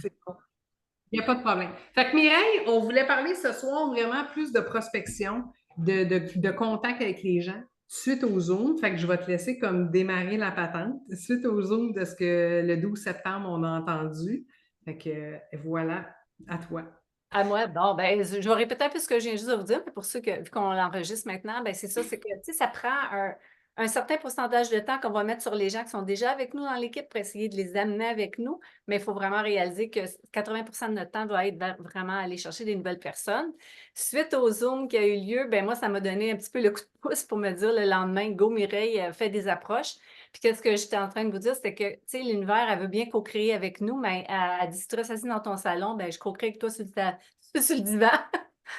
C'est bon. Il n'y a pas de problème. Fait que Mireille, on voulait parler ce soir vraiment plus de prospection, de contact avec les gens suite au Zoom. Fait que je vais te laisser comme démarrer la patente suite au Zoom de ce que le 12 septembre on a entendu. Fait que voilà, à toi. À moi, bon, ben, je vais répéter un peu ce que je viens juste de vous dire, mais pour ceux que, vu qu'on l'enregistre maintenant, ben, c'est ça, c'est que, tu sais, ça prend un certain pourcentage de temps qu'on va mettre sur les gens qui sont déjà avec nous dans l'équipe pour essayer de les amener avec nous, mais il faut vraiment réaliser que 80% de notre temps doit être vraiment aller chercher des nouvelles personnes. Suite au Zoom qui a eu lieu, ben, moi, ça m'a donné un petit peu le coup de pouce pour me dire le lendemain, go Mireille, fait des approches. Puis qu'est-ce que j'étais en train de vous dire, c'était que, tu sais, l'univers, elle veut bien co-créer avec nous, mais elle dit, si tu restes assis dans ton salon, ben, je co-crée avec toi sur le divan.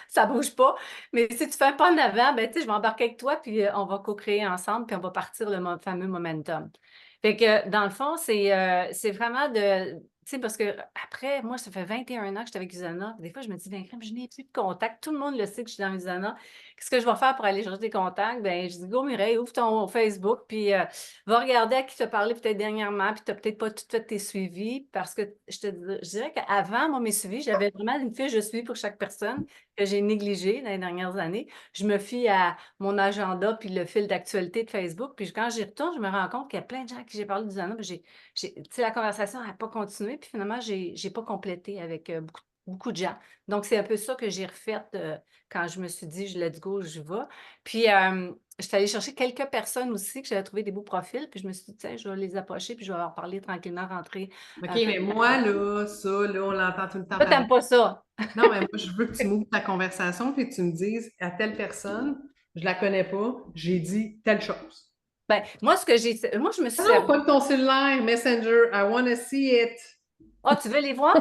Ça bouge pas. Mais si tu fais un pas en avant, ben, tu sais, je vais embarquer avec toi, puis on va co-créer ensemble, puis on va partir le fameux momentum. Fait que, dans le fond, c'est vraiment de. Tu sais, parce que après, moi, ça fait 21 ans que j'étais avec Usana. Des fois, je me dis, ben, crème, je n'ai plus de contact. Tout le monde le sait que je suis dans Usana. Qu'est-ce que je vais faire pour aller chercher des contacts? Ben, je dis, go, Mireille, ouvre ton Facebook, puis va regarder à qui tu as parlé peut-être dernièrement, puis tu n'as peut-être pas tout fait tes suivis, parce que je dirais qu'avant, moi, mes suivis, j'avais vraiment une fiche de suivi pour chaque personne que j'ai négligée dans les dernières années. Je me fie à mon agenda puis le fil d'actualité de Facebook. Puis quand j'y retourne, je me rends compte qu'il y a plein de gens à qui j'ai parlé du Zana. Tu sais, la conversation n'a pas continué. Puis finalement, j'ai pas complété avec beaucoup de gens. Donc, c'est un peu ça que j'ai refait quand je me suis dit, let's go, je vais. Puis, je suis allée chercher quelques personnes aussi que j'avais trouvé des beaux profils. Puis, je me suis dit, tiens, je vais les approcher. Puis, je vais leur parler tranquillement, rentrer OK, un peu. mais moi, là, ça, là, on l'entend tout le temps Toi, parler. t'aimes pas ça. Non, mais moi, je veux que tu m'ouvres ta conversation et que tu me dises à telle personne, je la connais pas, j'ai dit telle chose. Ben, moi, ce que j'ai. Moi, je me suis Ah non, servi. pas de ton cellulaire, Messenger, I wanna see it. Ah, tu veux les voir,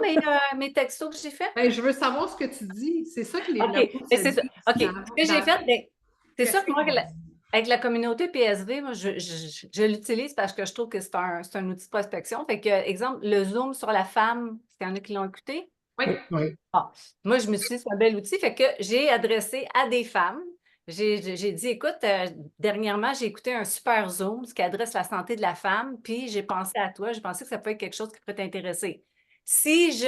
mes textos que j'ai faits? Ben, je veux savoir ce que tu dis. C'est ça que OK, le monde mais se c'est ça. dit OK, ce que j'ai fait, ben, c'est qu'est-ce sûr que moi, qu'on dit. avec la communauté PSV, moi, je l'utilise parce que je trouve que c'est un outil de prospection. Fait que, exemple, le Zoom sur la femme, est-ce qu'il y en a qui l'ont écouté? Oui, oui. Ah, moi, je me suis dit, c'est un bel outil. Fait que j'ai adressé à des femmes. J'ai dit, écoute, dernièrement, j'ai écouté un super Zoom, ce qui adresse la santé de la femme, puis j'ai pensé à toi, j'ai pensé que ça peut être quelque chose qui pourrait t'intéresser. Si je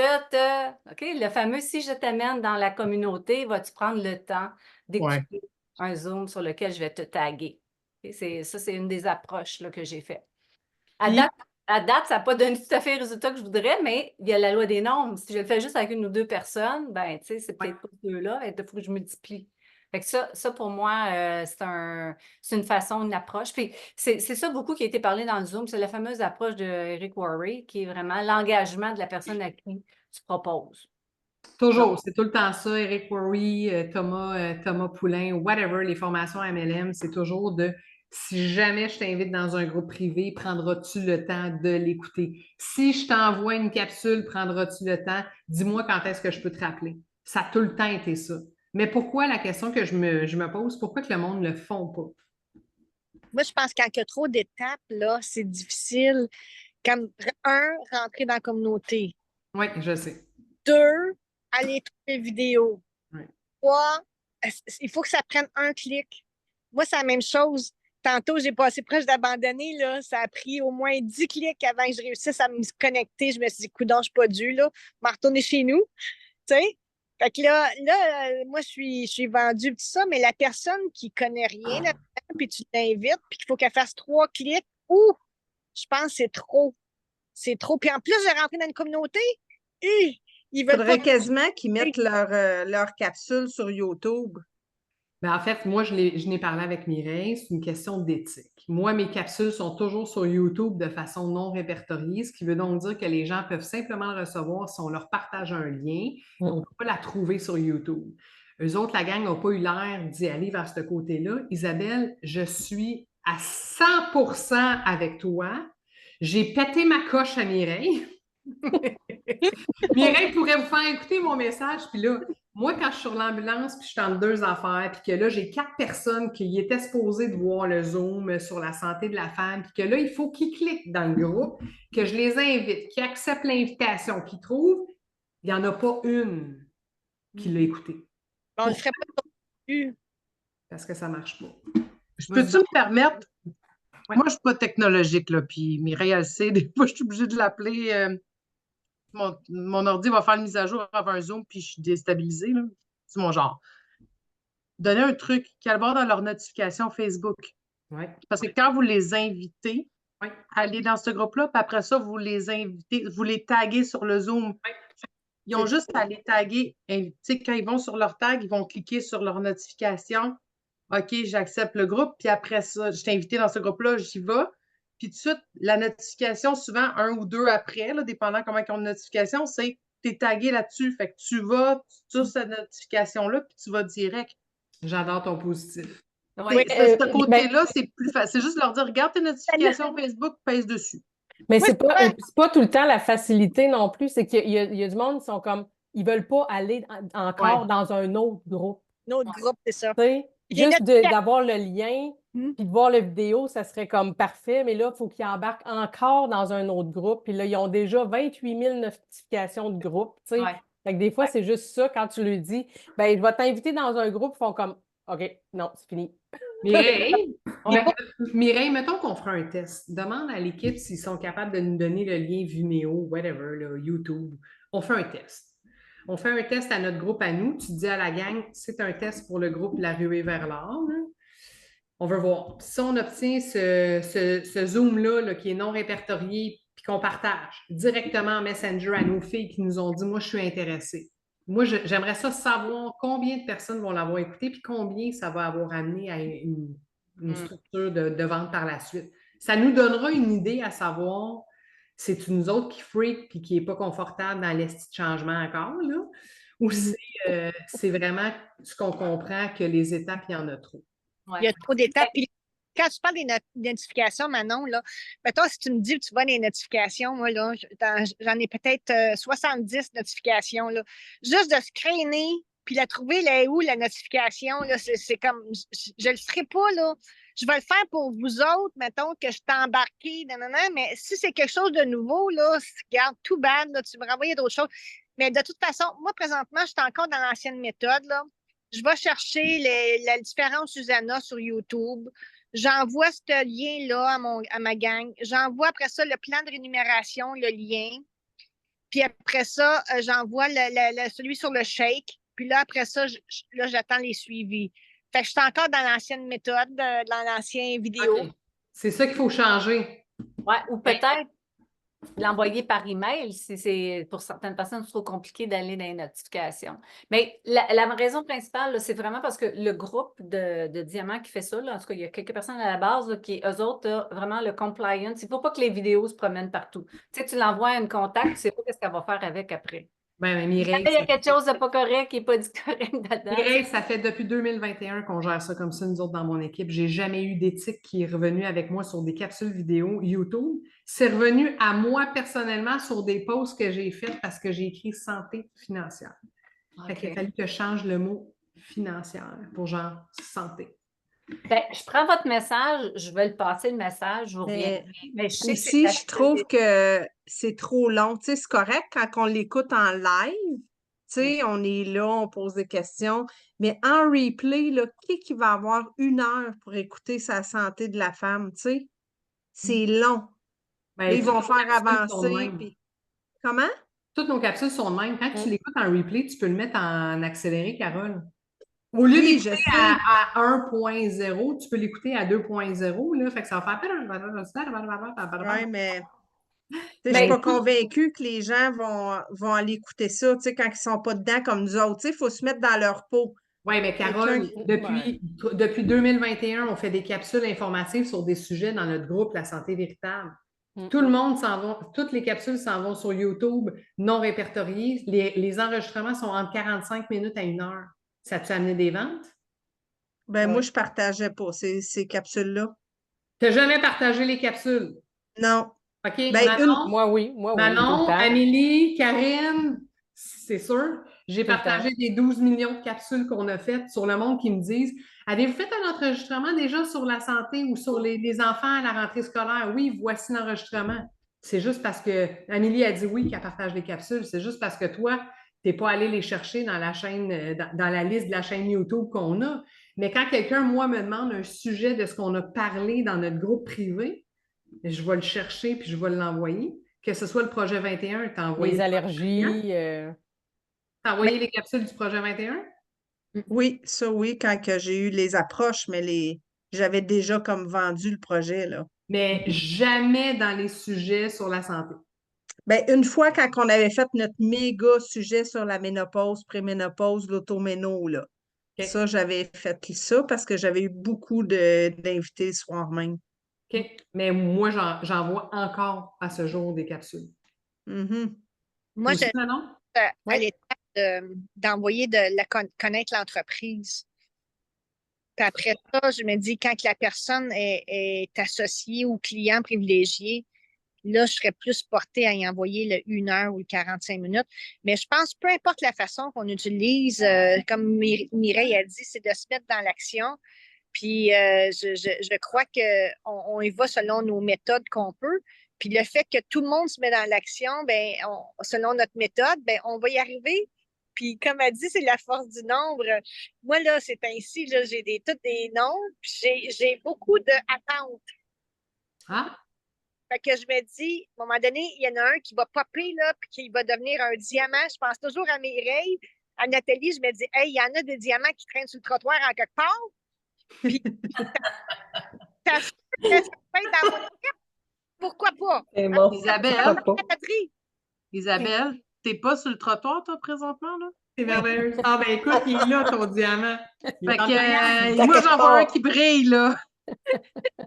OK, le fameux si je t'amène dans la communauté, vas-tu prendre le temps Ouais. d'écouter un Zoom sur lequel je vais te taguer? OK, ça, c'est une des approches là, que j'ai faites. À Puis, date, à date, ça n'a pas donné tout à fait le résultat que je voudrais, mais il y a la loi des nombres. Si je le fais juste avec une ou deux personnes, ben, tu sais, c'est ouais. peut-être pas deux-là, il faut que je multiplie. Fait que ça pour moi, c'est une façon, une approche. Puis c'est ça beaucoup qui a été parlé dans le Zoom, c'est la fameuse approche de Eric Worre, qui est vraiment l'engagement de la personne à qui tu proposes. Donc, Toujours, c'est tout le temps ça. Eric Worre, Thomas Poulain, whatever, les formations MLM, c'est toujours de si jamais je t'invite dans un groupe privé, prendras-tu le temps de l'écouter? Si je t'envoie une capsule, prendras-tu le temps? Dis-moi quand est-ce que je peux te rappeler. Ça a tout le temps été ça. Mais pourquoi la question que je me pose, pourquoi que le monde ne le font pas? Moi, je pense qu'il y a trop d'étapes, là, c'est difficile. Comme, un, rentrer dans la communauté. Oui, je sais. Deux, aller trouver vidéo. Ouais. Trois, il faut que ça prenne un clic. Moi, c'est la même chose. Tantôt, j'ai passé proche d'abandonner, là. Ça a pris au moins 10 clics avant que je réussisse à me connecter. Je me suis dit, coudonc, je suis pas dû, là. Je vais retourner chez nous, tu sais. Fait que moi, je suis vendue, tout ça, mais la personne qui connaît rien là-dedans, puis tu l'invites, puis qu'il faut qu'elle fasse 3 clics, ou je pense que c'est trop. C'est trop. Puis en plus de rentrer dans une communauté, ils veulent pas. Faudrait quasiment qu'ils mettent leur capsule sur YouTube. Ben, en fait, moi, je n'ai parlé avec Mireille, c'est une question d'éthique. Moi, mes capsules sont toujours sur YouTube de façon non répertoriée, ce qui veut donc dire que les gens peuvent simplement le recevoir si on leur partage un lien. On ne peut pas la trouver sur YouTube. Eux autres, la gang n'a pas eu l'air d'y aller vers ce côté-là. Isabelle, je suis à 100% avec toi. J'ai pété ma coche à Mireille. Mireille pourrait vous faire écouter mon message. Puis là, moi, quand je suis sur l'ambulance, puis je suis entre deux affaires, puis que là, j'ai 4 personnes qui étaient supposées de voir le Zoom sur la santé de la femme, puis que là, il faut qu'ils cliquent dans le groupe, que je les invite, qu'ils acceptent l'invitation, qu'ils trouvent, il n'y en a pas une qui l'a écouté. On le Pourquoi? ferait pas non plus. Parce que ça ne marche pas. Je Vas-y peux-tu donc. me permettre? Ouais. Moi, je suis pas technologique, là, puis Mireille, elle le sait, des fois, je suis obligée de l'appeler mon ordi va faire une mise à jour avant un Zoom, puis je suis déstabilisée, là. C'est mon genre. Donner un truc qu'ils aillent voir dans leur notification Facebook. Ouais. Parce que quand vous les invitez, Ouais. aller dans ce groupe-là, puis après ça, vous les invitez, vous les taguez sur le Zoom. Ils ont juste à les taguer. Tu sais, quand ils vont sur leur tag, ils vont cliquer sur leur notification. OK, j'accepte le groupe. Puis après ça, je t'ai invité dans ce groupe-là, j'y vais. Puis tout de suite, la notification, souvent un ou deux après, là, dépendant comment ils ont une notification, c'est tu es tagué là-dessus. Fait que tu vas sur cette notification-là, puis tu vas direct. J'adore ton positif. Ouais. Ce côté-là, c'est plus facile. C'est juste leur dire, regarde tes notifications Facebook, pèse dessus. Mais Moi, c'est pas tout le temps la facilité non plus. C'est qu'il y a du monde qui sont comme, ils veulent pas aller encore Ouais. dans un autre groupe. un autre groupe, c'est ça. Tu sais, Les juste notifications. d'avoir le lien, puis de voir la vidéo, ça serait comme parfait. Mais là, il faut qu'ils embarquent encore dans un autre groupe. Puis là, ils ont déjà 28 000 notifications de groupe. Tu sais. Ouais. Fait que des fois, c'est juste ça, quand tu lui dis, ben, je vais t'inviter dans un groupe, ils font comme, OK, non, c'est fini. Mireille, mettons qu'on fera un test. Demande à l'équipe s'ils sont capables de nous donner le lien Vimeo, whatever, là, YouTube. On fait un test. On fait un test à notre groupe à nous. Tu dis à la gang, c'est un test pour le groupe La Ruée vers l'or. On veut voir. Si on obtient ce Zoom-là là, qui est non répertorié puis qu'on partage directement en Messenger à nos filles qui nous ont dit « Moi, je suis intéressée ». Moi, j'aimerais ça savoir combien de personnes vont l'avoir écouté puis combien ça va avoir amené à une structure de vente par la suite. Ça nous donnera une idée à savoir c'est nous autres qui freak puis qui n'est pas confortable dans l'esti de changement encore, là, ou c'est vraiment ce qu'on comprend que les étapes, il y en a trop. Ouais. Il y a trop d'étapes. Puis quand tu parles des notifications, Manon, là, mettons, si tu me dis que tu vois des notifications, moi, là, j'en ai peut-être 70 notifications, là. Juste de screener, puis la trouver, là, où la notification, là, c'est comme, je le ferai pas, là. Je vais le faire pour vous autres, mettons, que je t'ai embarqué, mais si c'est quelque chose de nouveau, là, regarde, tout bad, là, tu me renvoyer d'autres choses. Mais de toute façon, moi, présentement, je suis encore dans l'ancienne méthode, là. Je vais chercher la différente Susanna sur YouTube. J'envoie ce lien-là à ma gang. J'envoie après ça le plan de rémunération, le lien. Puis après ça, j'envoie celui sur le shake. Puis là, après ça, là, j'attends les suivis. Fait que je suis encore dans l'ancienne méthode, dans l'ancienne vidéo. Okay. C'est ça qu'il faut changer. Ouais, ou peut-être l'envoyer par email si c'est pour certaines personnes trop compliqué d'aller dans les notifications. Mais la raison principale, c'est vraiment parce que le groupe de Diamant qui fait ça, là, en tout cas, il y a quelques personnes à la base là, qui, eux autres, là, vraiment le compliance. Il ne faut pas que les vidéos se promènent partout. Tu sais, tu l'envoies à une contact, tu ne sais pas ce qu'elle va faire avec après. Mireille, il y a quelque chose de pas correct qui n'est pas dit correct dedans. Mireille, ça fait depuis 2021 qu'on gère ça comme ça, nous autres, dans mon équipe. J'ai jamais eu d'éthique qui est revenue avec moi sur des capsules vidéo YouTube. C'est revenu à moi personnellement sur des posts que j'ai faits parce que j'ai écrit santé financière. Fait qu'il a fallu que je change le mot financière pour genre santé. Ben, je prends votre message, je vais le passer le message, je vous reviens. Mais je sais aussi, je trouve que c'est trop long. Tu sais, c'est correct quand on l'écoute en live. Tu sais, on est là, on pose des questions. Mais en replay, là, qui va avoir 1 heure pour écouter sa santé de la femme, tu sais? C'est long. Là, ils vont faire avancer. Puis... Comment? Toutes nos capsules sont de même. Quand tu l'écoutes en replay, tu peux le mettre en accéléré, Carole. Au lieu d'écouter à 1.0, tu peux l'écouter à 2.0. Là, fait que ça va faire... Oui, mais je suis pas convaincue que les gens vont aller écouter ça, tu sais, quand ils sont pas dedans comme nous autres. Tu sais, il faut se mettre dans leur peau. Oui, mais Carole, depuis 2021, on fait des capsules informatives sur des sujets dans notre groupe La Santé Véritable. Tout le monde s'en va, toutes les capsules s'en vont sur YouTube, non répertoriées. Les enregistrements sont entre 45 minutes à 1 heure. Ça a-tu amené des ventes? Ben, moi, je partageais pas ces capsules-là. Tu n'as jamais partagé les capsules? Non. OK. Ben, Manon, Moi, oui. Manon, Amélie, Karine, c'est sûr. J'ai partagé des 12 millions de capsules qu'on a faites sur le monde qui me disent avez-vous fait un enregistrement déjà sur la santé ou sur les enfants à la rentrée scolaire? Oui, voici l'enregistrement. C'est juste parce que Amélie a dit oui qu'elle partage les capsules. C'est juste parce que toi, tu n'es pas allé les chercher dans la chaîne, dans la liste de la chaîne YouTube qu'on a. Mais quand quelqu'un, moi, me demande un sujet de ce qu'on a parlé dans notre groupe privé, je vais le chercher puis je vais l'envoyer. Que ce soit le projet 21, tu as envoyé Les le projet 21? allergies. T'as envoyé les capsules du projet 21? Oui, ça oui, quand que j'ai eu les approches, mais j'avais déjà comme vendu le projet, là. Mais jamais dans les sujets sur la santé. Ben, une fois quand on avait fait notre méga sujet sur la ménopause, préménopause, l'automéno, là. OK. Ça, j'avais fait ça parce que j'avais eu beaucoup d'invités le soir même. OK. Mais moi, j'envoie encore à ce jour des capsules. Mhm. Moi, Aussi, je Manon? à Oui. l'étape d'envoyer connaître l'entreprise. Puis après ça, je me dis, quand que la personne est associée ou client privilégié, là, je serais plus portée à y envoyer le 1 heure ou le 45 minutes. Mais je pense, peu importe la façon qu'on utilise, comme Mireille a dit, c'est de se mettre dans l'action. Puis je crois qu'on y va selon nos méthodes qu'on peut. Puis le fait que tout le monde se met dans l'action, ben, selon notre méthode, ben, on va y arriver. Puis comme elle dit, c'est la force du nombre. Moi, là, c'est ainsi, là, j'ai tous des nombres, puis j'ai beaucoup d'attentes. Ah? Fait que je me dis, à un moment donné, il y en a un qui va popper, là, puis qui va devenir un diamant. Je pense toujours à Mireille, à Nathalie, je me dis, hey, il y en a des diamants qui traînent sur le trottoir en quelque part. Puis ça se fait dans mon équipe. Pourquoi pas? C'est bon. Isabelle, Pourquoi pas? Isabelle, t'es pas sur le trottoir, toi, présentement, là? C'est merveilleux. Ah, ben écoute, il est là, ton diamant. Il est Fait en que, arrière. moi, j'en vois un qui brille, là.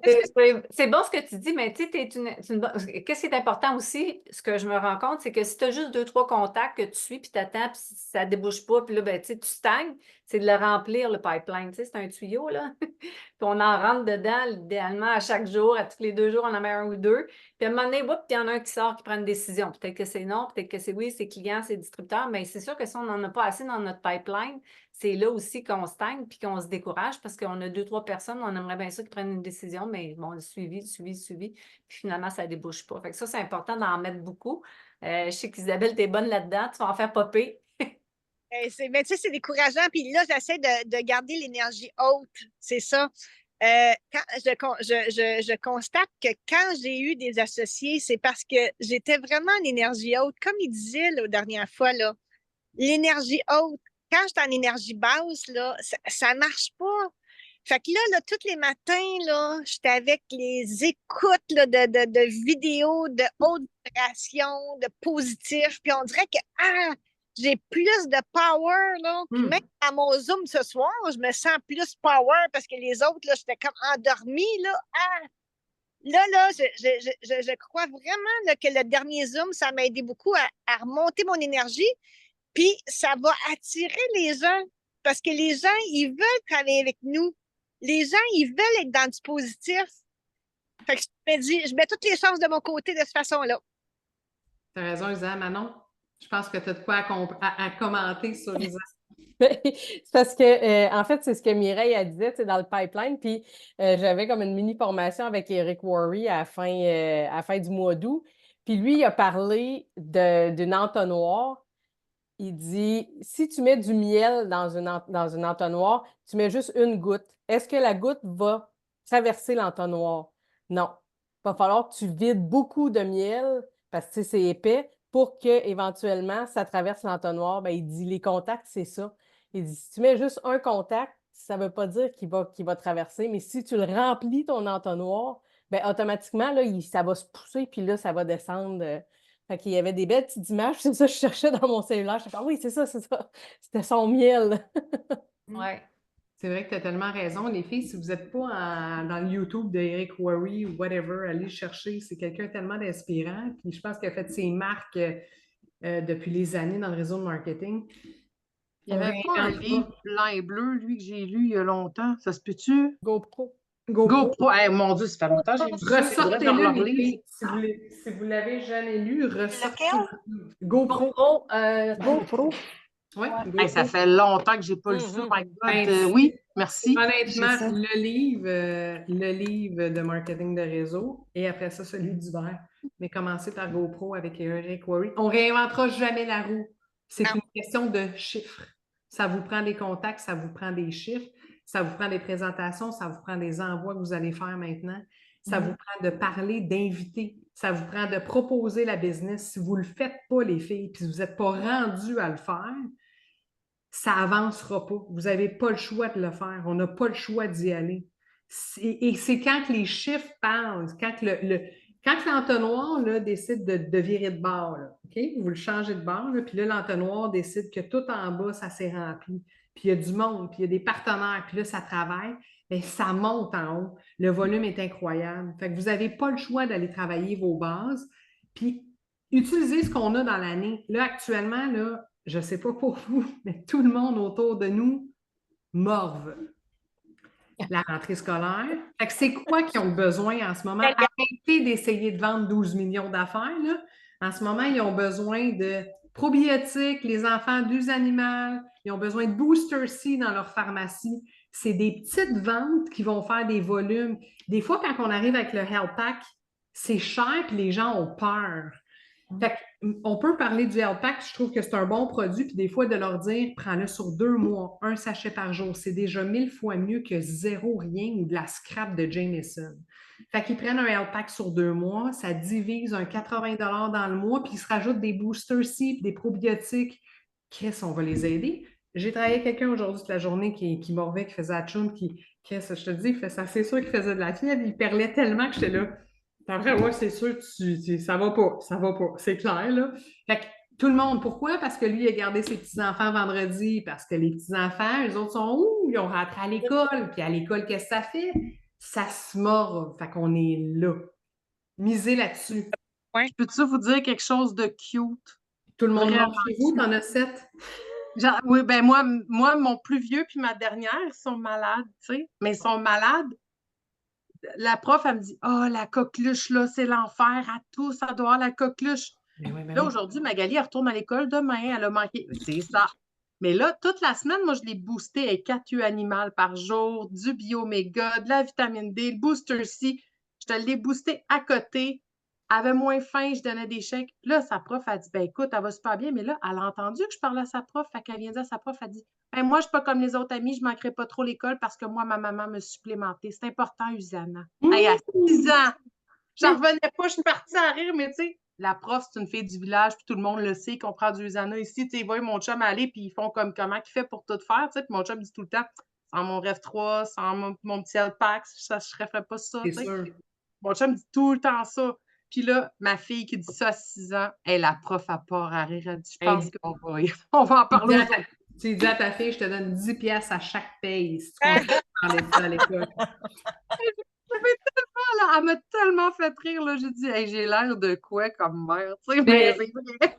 C'est bon ce que tu dis, mais tu sais, qu'est-ce qui est important aussi, ce que je me rends compte, c'est que si tu as juste 2-3 contacts que tu suis, puis tu attends, puis ça ne débouche pas, puis là, ben, tu sais, tu stagnes, c'est de le remplir, le pipeline. Tu sais, c'est un tuyau, là. Puis on en rentre dedans, idéalement, à chaque jour, à tous les 2 jours, on en met un ou deux. Puis à un moment donné, il y en a un qui sort, qui prend une décision. Peut-être que c'est non, peut-être que c'est oui, c'est client, c'est distributeur, mais c'est sûr que si on n'en a pas assez dans notre pipeline, c'est là aussi qu'on stagne puis qu'on se décourage parce qu'on a 2-3 personnes, on aimerait bien ça qu'ils prennent une décision, mais bon, le suivi, puis finalement, ça ne débouche pas. Fait que ça, c'est important d'en mettre beaucoup. Je sais qu'Isabelle, tu es bonne là-dedans, tu vas en faire popper. Mais tu sais, c'est décourageant. Puis là, j'essaie de garder l'énergie haute. C'est ça. Je constate que quand j'ai eu des associés, c'est parce que j'étais vraiment en énergie haute. Comme il disait la dernière fois, là, l'énergie haute, quand j'étais en énergie basse, là, ça marche pas. Fait que là, tous les matins, là, j'étais avec les écoutes là, de vidéos de haute vibration, de positif. Puis on dirait que j'ai plus de power, là. Puis même à mon Zoom ce soir, je me sens plus power parce que les autres, là, j'étais comme endormie, là. Là, je crois vraiment là, que le dernier Zoom, ça m'a aidé beaucoup à remonter mon énergie. Puis ça va attirer les gens parce que les gens, ils veulent travailler avec nous. Les gens, ils veulent être dans du positif. Fait que je me dis, je mets toutes les chances de mon côté de cette façon-là. Tu as raison, Isa. Manon, je pense que tu as de quoi à commenter sur Isa. C'est parce que, en fait, c'est ce que Mireille a disait, dans le pipeline. Puis j'avais comme une mini formation avec Eric Worre à la fin du mois d'août. Puis lui, il a parlé d'une entonnoir. Il dit, si tu mets du miel dans une entonnoir, tu mets juste une goutte. Est-ce que la goutte va traverser l'entonnoir? Non. Il va falloir que tu vides beaucoup de miel, parce que c'est épais, pour que éventuellement ça traverse l'entonnoir. Ben, il dit, les contacts, c'est ça. Il dit, si tu mets juste un contact, ça ne veut pas dire qu'il va traverser, mais si tu le remplis, ton entonnoir, ben, automatiquement, là, ça va se pousser, puis là, ça va descendre. Fait qu'il y avait des belles petites images, c'est ça que je cherchais dans mon cellulaire. Je suis comme, oui, c'est ça. C'était son miel. Ouais. C'est vrai que tu as tellement raison. Les filles, si vous n'êtes pas dans le YouTube d'Eric Worre ou whatever, allez le chercher. C'est quelqu'un tellement d'inspirant. Puis je pense qu'il a fait ses marques depuis les années dans le réseau de marketing. Il n'y avait pas un livre blanc et bleu, lui, que j'ai lu il y a longtemps. Ça se peut-tu? GoPro. GoPro. Hey, mon Dieu, ça fait longtemps que j'ai lu ça. Ressortez-le, les filles. Si vous l'avez jamais lu, ressortez-le. GoPro. GoPro. Oui, hey, ça fait longtemps que je n'ai pas lu ça. My God. Oui, merci. Honnêtement, le livre de marketing de réseau et après ça, celui d'hiver. Mais commencez par GoPro avec Eric Worre. On ne réinventera jamais la roue. C'est une question de chiffres. Ça vous prend des contacts, ça vous prend des chiffres, ça vous prend des présentations, ça vous prend des envois que vous allez faire maintenant. Ça vous prend de parler, d'inviter. Ça vous prend de proposer la business. Si vous ne le faites pas, les filles, puis vous n'êtes pas rendu à le faire, ça n'avancera pas. Vous n'avez pas le choix de le faire. On n'a pas le choix d'y aller. Et c'est quand que les chiffres parlent, quand l'entonnoir là, décide de virer de bord, là, OK? Vous le changez de bord, là, puis là, l'entonnoir décide que tout en bas, ça s'est rempli. Puis il y a du monde, puis il y a des partenaires, puis là, ça travaille, et ça monte en haut. Le volume est incroyable. Fait que vous n'avez pas le choix d'aller travailler vos bases, puis utiliser ce qu'on a dans l'année. Là, actuellement, là, je ne sais pas pour vous, mais tout le monde autour de nous morve la rentrée scolaire. Fait que c'est quoi qu'ils ont besoin en ce moment? Arrêtez d'essayer de vendre 12 millions d'affaires, là. En ce moment, ils ont besoin de probiotiques, les enfants d'use animale, ils ont besoin de Booster C dans leur pharmacie. C'est des petites ventes qui vont faire des volumes. Des fois, quand on arrive avec le Health Pack, c'est cher puis les gens ont peur. Fait on peut parler du Health Pack, je trouve que c'est un bon produit, puis des fois de leur dire, prends-le sur 2 mois, un sachet par jour, c'est déjà 1000 fois mieux que zéro rien ou de la scrap de Jameson. Fait qu'ils prennent un Health Pack sur 2 mois, ça divise un 80 $ dans le mois, puis ils se rajoutent des boosters C, puis des probiotiques. Chris, on va les aider. J'ai travaillé avec quelqu'un aujourd'hui toute la journée qui morvait, qui faisait atchoum, Chris, je te dis, c'est sûr qu'il faisait de la fièvre, il perlait tellement que j'étais là. Après, ouais, c'est sûr, ça va pas, c'est clair, là. Fait que tout le monde, pourquoi? Parce que lui, il a gardé ses petits-enfants vendredi, parce que les petits-enfants, eux autres sont où? Ils ont rentré à l'école, puis à l'école, qu'est-ce que ça fait? Ça se mord, fait qu'on est là. Misez là-dessus. Ouais. Peux-tu vous dire quelque chose de cute? Tout le monde mord chez vous, t'en as 7? Oui, ben moi, mon plus vieux puis ma dernière, ils sont malades, tu sais, mais ils sont malades. La prof, elle me dit, oh, la coqueluche, là, c'est l'enfer à tous, ça doit avoir la coqueluche. Là, aujourd'hui, Magali, elle retourne à l'école demain, elle a manqué. C'est ça. Mais là, toute la semaine, moi, je l'ai boosté avec 4 U animales par jour, du bioméga, de la vitamine D, le booster C. Je te l'ai boosté à côté. Elle avait moins faim, je donnais des chèques. Là, sa prof a dit, ben écoute, elle va super bien. Mais là, elle a entendu que je parlais à sa prof. Fait qu'elle vient dire à sa prof, elle dit, ben moi, je suis pas comme les autres amis, je manquerai pas trop l'école parce que moi, ma maman me supplémentait. C'est important, Usana. Hey, à 6 ans, j'en revenais pas, je suis partie à rire, mais tu sais, la prof, c'est une fille du village, puis tout le monde le sait, qu'on prend du Usana ici. Tu sais, ils voient mon chum aller, puis ils font comme comment qu'il fait pour tout faire, tu sais. Puis mon chum dit tout le temps, sans mon rêve 3, sans mon petit L-Pack, je ne ferais pas ça, tu sais. Mon chum dit tout le temps ça. Puis là, ma fille qui dit ça à 6 ans, hey, la prof a part à rire. Elle dit, je pense qu'on va en parler. Tu dis à ta fille, je te donne 10 piastres à chaque paye si tu continues à parler de ça à l'école. Elle m'a tellement fait rire, là. J'ai dit, hey, j'ai l'air de quoi comme mère, tu sais, mais c'est vrai.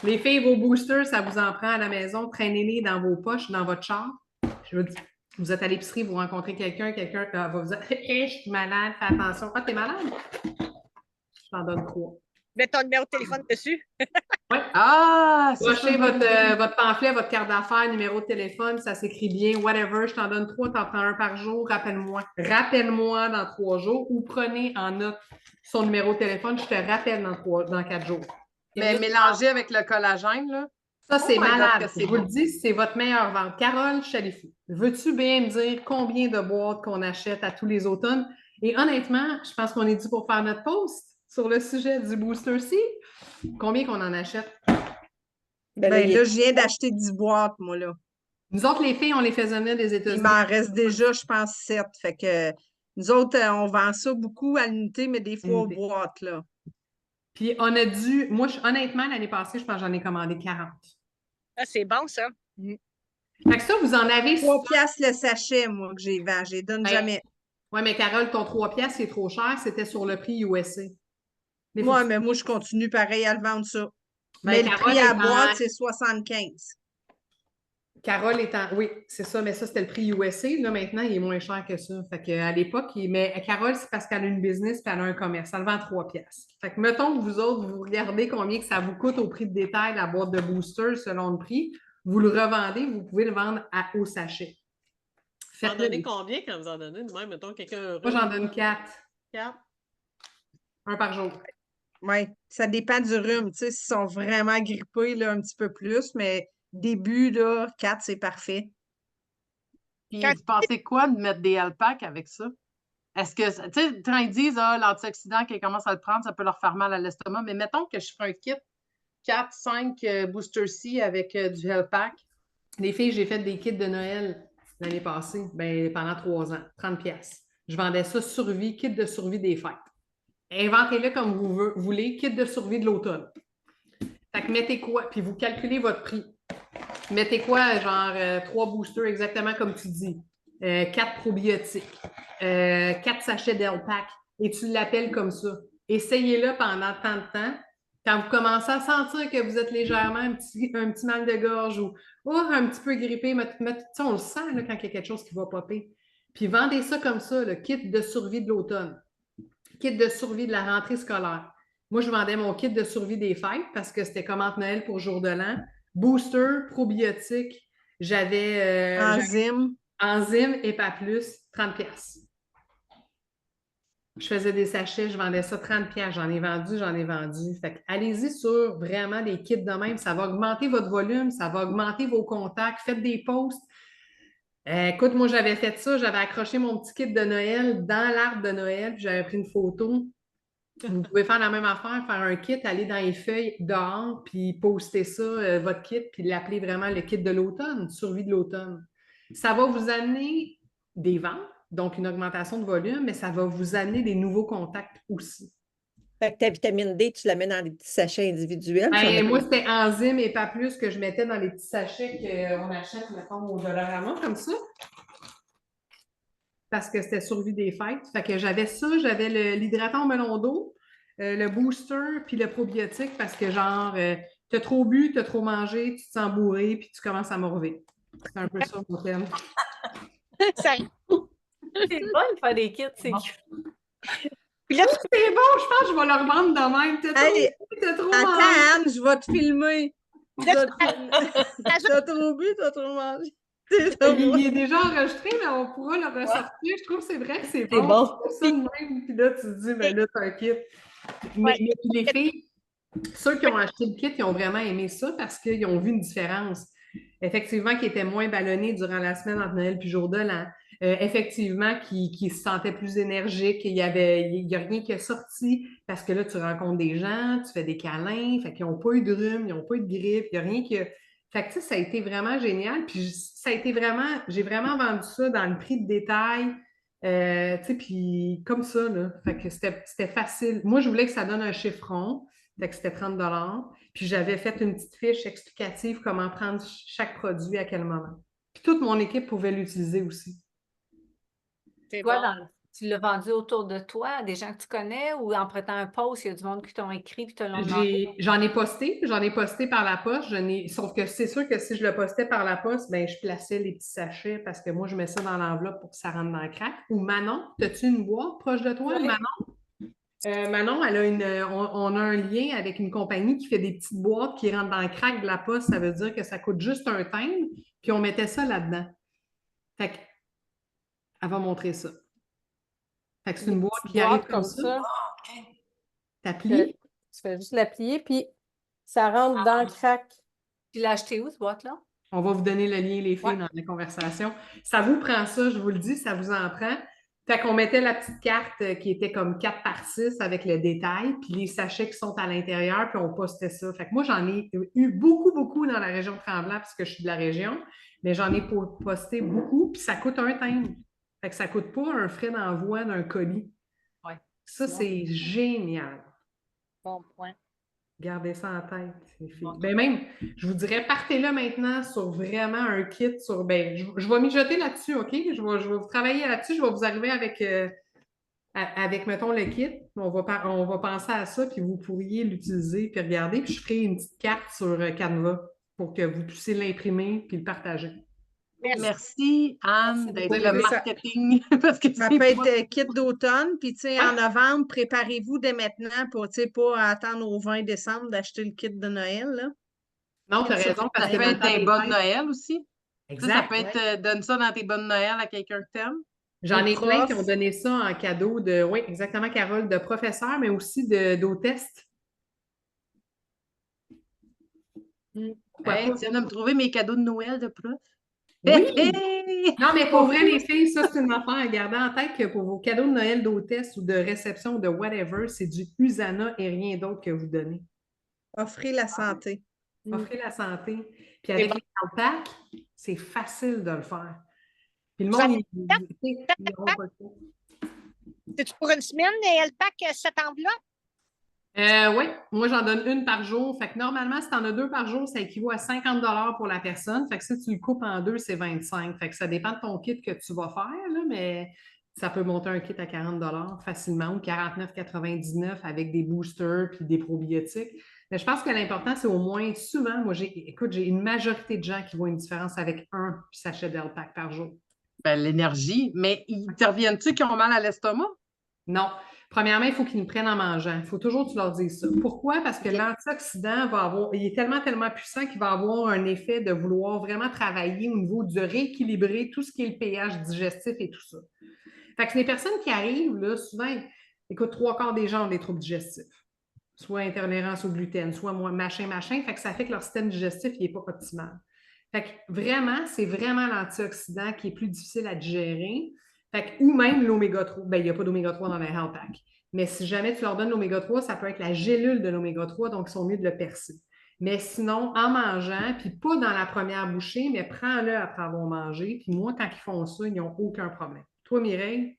Les filles, vos boosters, ça vous en prend à la maison, traînez-les dans vos poches, dans votre char. Je vous dis, vous êtes à l'épicerie, vous rencontrez quelqu'un va vous dire, hey, je suis malade, fais attention. Ah, t'es malade? Je t'en donne 3. Mets ton numéro de téléphone dessus. Oui. Ah! Brochez votre pamphlet, votre carte d'affaires, numéro de téléphone, ça s'écrit bien, whatever, je t'en donne 3, t'en prends un par jour, rappelle-moi. Rappelle-moi dans 3 jours ou prenez en note son numéro de téléphone, je te rappelle dans 4 jours. Mais mélangé avec le collagène, là. Ça, c'est malade. Je vous le dis, c'est votre meilleure vente. Carole Chalifou, veux-tu bien me dire combien de boîtes qu'on achète à tous les automnes? Et honnêtement, je pense qu'on est dû pour faire notre post sur le sujet du Booster C. Combien qu'on en achète? Ben là, je viens d'acheter 10 boîtes, moi, là. Nous autres, les filles, on les fait venir des États-Unis. Il m'en reste déjà, je pense, 7. Fait que nous autres, on vend ça beaucoup à l'unité, mais des fois aux boîtes, là. Puis on a dû... Moi, honnêtement, l'année passée, je pense que j'en ai commandé 40. Ah, c'est bon, ça. Fait que ça, vous en avez... 3 piastres le sachet, moi, que j'ai vendu. Je les donne jamais. Oui, mais Carole, ton 3 piastres, c'est trop cher. C'était sur le prix USA. Moi, mais moi, je continue pareil à le vendre ça. Mais le prix à la boîte, c'est 75. Carole est en... Oui, c'est ça, mais ça, c'était le prix USA. Là, maintenant, il est moins cher que ça. Fait qu'à l'époque, mais Carole, c'est parce qu'elle a une business et elle a un commerce. Elle vend 3 piastres. Fait que mettons que vous autres, vous regardez combien que ça vous coûte au prix de détail, la boîte de booster selon le prix. Vous le revendez, vous pouvez le vendre au sachet. Vous en donnez combien quand vous en donnez? Même, mettons, quelqu'un... Moi, j'en donne 4. 4? Un par jour. Oui, ça dépend du rhume. Tu sais, s'ils sont vraiment grippés, là, un petit peu plus, mais début, là, 4, c'est parfait. Puis vous pensez quoi de mettre des alpacas avec ça? est-ce que, tu sais, quand ils disent, l'antioxydant, qu'ils commencent à le prendre, ça peut leur faire mal à l'estomac, mais mettons que je ferais un kit 4-5 Booster C avec du Health Pack. Les filles, j'ai fait des kits de Noël l'année passée, pendant 3 ans, 30$. Je vendais ça survie, kit de survie des fêtes. Inventez-le comme vous voulez, kit de survie de l'automne. Fait que mettez quoi, puis vous calculez votre prix. Mettez quoi, genre 3 boosters, exactement comme tu dis. 4 probiotiques, 4 sachets d'L-Pack, et tu l'appelles comme ça. Essayez-le pendant tant de temps. Quand vous commencez à sentir que vous êtes légèrement un petit mal de gorge ou un petit peu grippé, on le sent là, quand il y a quelque chose qui va popper. Puis vendez ça comme ça, le kit de survie de l'automne, kit de survie de la rentrée scolaire. Moi, je vendais mon kit de survie des fêtes parce que c'était comme entre Noël pour jour de l'an. Booster, probiotique, j'avais enzyme et pas plus, 30$. Je faisais des sachets, je vendais ça 30$. J'en ai vendu. Fait que allez-y sur vraiment des kits de même. Ça va augmenter votre volume, ça va augmenter vos contacts. Faites des posts. Écoute, moi, j'avais fait ça. J'avais accroché mon petit kit de Noël dans l'arbre de Noël, puis j'avais pris une photo. Vous pouvez faire la même affaire, faire un kit, aller dans les feuilles dehors, puis poster ça, votre kit, puis l'appeler vraiment le kit de l'automne, survie de l'automne. Ça va vous amener des ventes, donc une augmentation de volume, mais ça va vous amener des nouveaux contacts aussi. Fait que ta vitamine D, tu la mets dans des petits sachets individuels. Moi, c'était enzyme et pas plus que je mettais dans les petits sachets qu'on achète, mettons, au Dollarama, comme ça. Parce que c'était survie des fêtes. Fait que j'avais ça, j'avais l'hydratant au melon d'eau, le booster, puis le probiotique, parce que genre, t'as trop bu, t'as trop mangé, tu te sens bourré, puis tu commences à morver. C'est un peu ça mon thème. C'est bon de faire des kits, c'est Puis là, c'est bon, je pense que je vais leur vendre de même. T'as trop Attends, mangé. Anne, je vais te filmer. T'as trop bu, t'as trop mangé. Il est déjà enregistré, mais on pourra le ressortir. Je trouve que c'est vrai que c'est bon. Ça de même, puis là, tu te dis, ben là, t'as un kit. Mais les filles, ceux qui ont acheté le kit, ils ont vraiment aimé ça parce qu'ils ont vu une différence. Effectivement, qui était moins ballonné durant la semaine entre Noël puis jour de l'an. Effectivement, qui se sentait plus énergique. Il y a rien qui est sorti parce que là, tu rencontres des gens, tu fais des câlins, fait qu'ils n'ont pas eu de rhume, ils n'ont pas eu de grippe, il n'y a rien qui a... Fait que ça a été vraiment génial. Puis ça a été vraiment, j'ai vraiment vendu ça dans le prix de détail. Puis comme ça, là. Fait que c'était facile. Moi, je voulais que ça donne un chiffron. Fait que c'était 30$. Puis j'avais fait une petite fiche explicative comment prendre chaque produit à quel moment. Puis toute mon équipe pouvait l'utiliser aussi. c'est Toi, bon. tu l'as vendu autour de toi, à des gens que tu connais, ou en prêtant un post, il y a du monde qui t'ont écrit puis te l'ont demandé? J'en ai posté par la poste. Sauf que c'est sûr que si je le postais par la poste, ben, je plaçais les petits sachets parce que moi, je mets ça dans l'enveloppe pour que ça rentre dans le crack. Ou Manon, as-tu une boîte proche de toi, Oui. Manon? Manon, on a un lien avec une compagnie qui fait des petites boîtes qui rentrent dans le crack de la poste. Ça veut dire que ça coûte juste un timbre, puis on mettait ça là-dedans. Fait qu'elle va montrer ça. Fait que c'est une boîte qui arrive comme ça. Tu plies. Tu fais juste la plier, puis ça rentre dans le crack. Tu l'as acheté où, cette boîte-là? On va vous donner le lien, les filles, dans la conversation. Ça vous prend ça, je vous le dis, ça vous en prend. Fait qu'on mettait la petite carte qui était comme 4x6 avec le détail, puis les sachets qui sont à l'intérieur, puis on postait ça. Fait que moi, j'en ai eu beaucoup, beaucoup dans la région de Tremblant, parce que je suis de la région, mais j'en ai posté beaucoup, puis ça coûte un timbre. Fait que ça ne coûte pas un frais d'envoi d'un colis. Ouais. Ça, c'est génial. Bon point. Gardez ça en tête, les filles. Ben même, je vous dirais, partez-là maintenant sur vraiment un kit. Je vais mijoter là-dessus, OK? Je vais vous travailler là-dessus. Je vais vous arriver avec mettons, le kit. On va penser à ça, puis vous pourriez l'utiliser, puis regarder. Puis je ferai une petite carte sur Canva pour que vous puissiez l'imprimer puis le partager. Merci, Anne, d'être le beaucoup. marketing. Parce que Ça peut être kit d'automne, puis en novembre, préparez-vous dès maintenant pour pas attendre au 20 décembre d'acheter le kit de Noël. Là. Non, tu as raison. Ça peut être un bon Noël aussi. Exact. Ça peut être donne ça dans tes bonnes Noël à quelqu'un que t'aimes. J'en ai plein qui ont donné ça en cadeau oui, exactement, Carole, de professeur, mais aussi d'hôtesse. Hey, tu viens de me trouver mes cadeaux de Noël de prof. Oui! Non, mais pour vrai, les filles, ça, c'est une affaire à garder en tête que pour vos cadeaux de Noël d'hôtesse ou de réception ou de whatever, c'est du Usana et rien d'autre que vous donnez. Offrir la santé. Offrez la santé. Puis C'est avec bon. les alpacks, c'est facile de le faire. Puis le Vous monde, avez ils n'auront pas le choix. C'est-tu pour une semaine, elle pack cette enveloppe? Oui, moi j'en donne une par jour. Fait que normalement, si tu en as deux par jour, ça équivaut à 50 pour la personne. Fait que si tu le coupes en deux, c'est 25. Fait que ça dépend de ton kit que tu vas faire, là, mais ça peut monter un kit à 40 facilement ou 49,99 avec des boosters puis des probiotiques. Mais je pense que l'important, c'est au moins souvent, moi j'ai une majorité de gens qui voient une différence avec un sachet d'Alpac par jour. Ben, l'énergie. Mais ils te reviennent-tu qui ont mal à l'estomac? Non. Premièrement, il faut qu'ils nous prennent en mangeant. Il faut toujours que tu leur dises ça. Pourquoi? Parce que l'antioxydant il est tellement puissant qu'il va avoir un effet de vouloir vraiment travailler au niveau de rééquilibrer tout ce qui est le pH digestif et tout ça. Fait que les personnes qui arrivent, là, souvent, écoute, 3/4 des gens ont des troubles digestifs. Soit intolérance au gluten, soit machin. Fait que ça fait que leur système digestif n'est pas optimal. Fait que vraiment, c'est vraiment l'antioxydant qui est plus difficile à digérer. Fait que, ou même l'oméga 3. Ben, il n'y a pas d'oméga 3 dans les Health Pack. Mais si jamais tu leur donnes l'oméga 3, ça peut être la gélule de l'oméga 3, donc ils sont mieux de le percer. Mais sinon, en mangeant, puis pas dans la première bouchée, mais prends-le après avoir mangé. Puis moi, quand ils font ça, ils n'ont aucun problème. Toi, Mireille?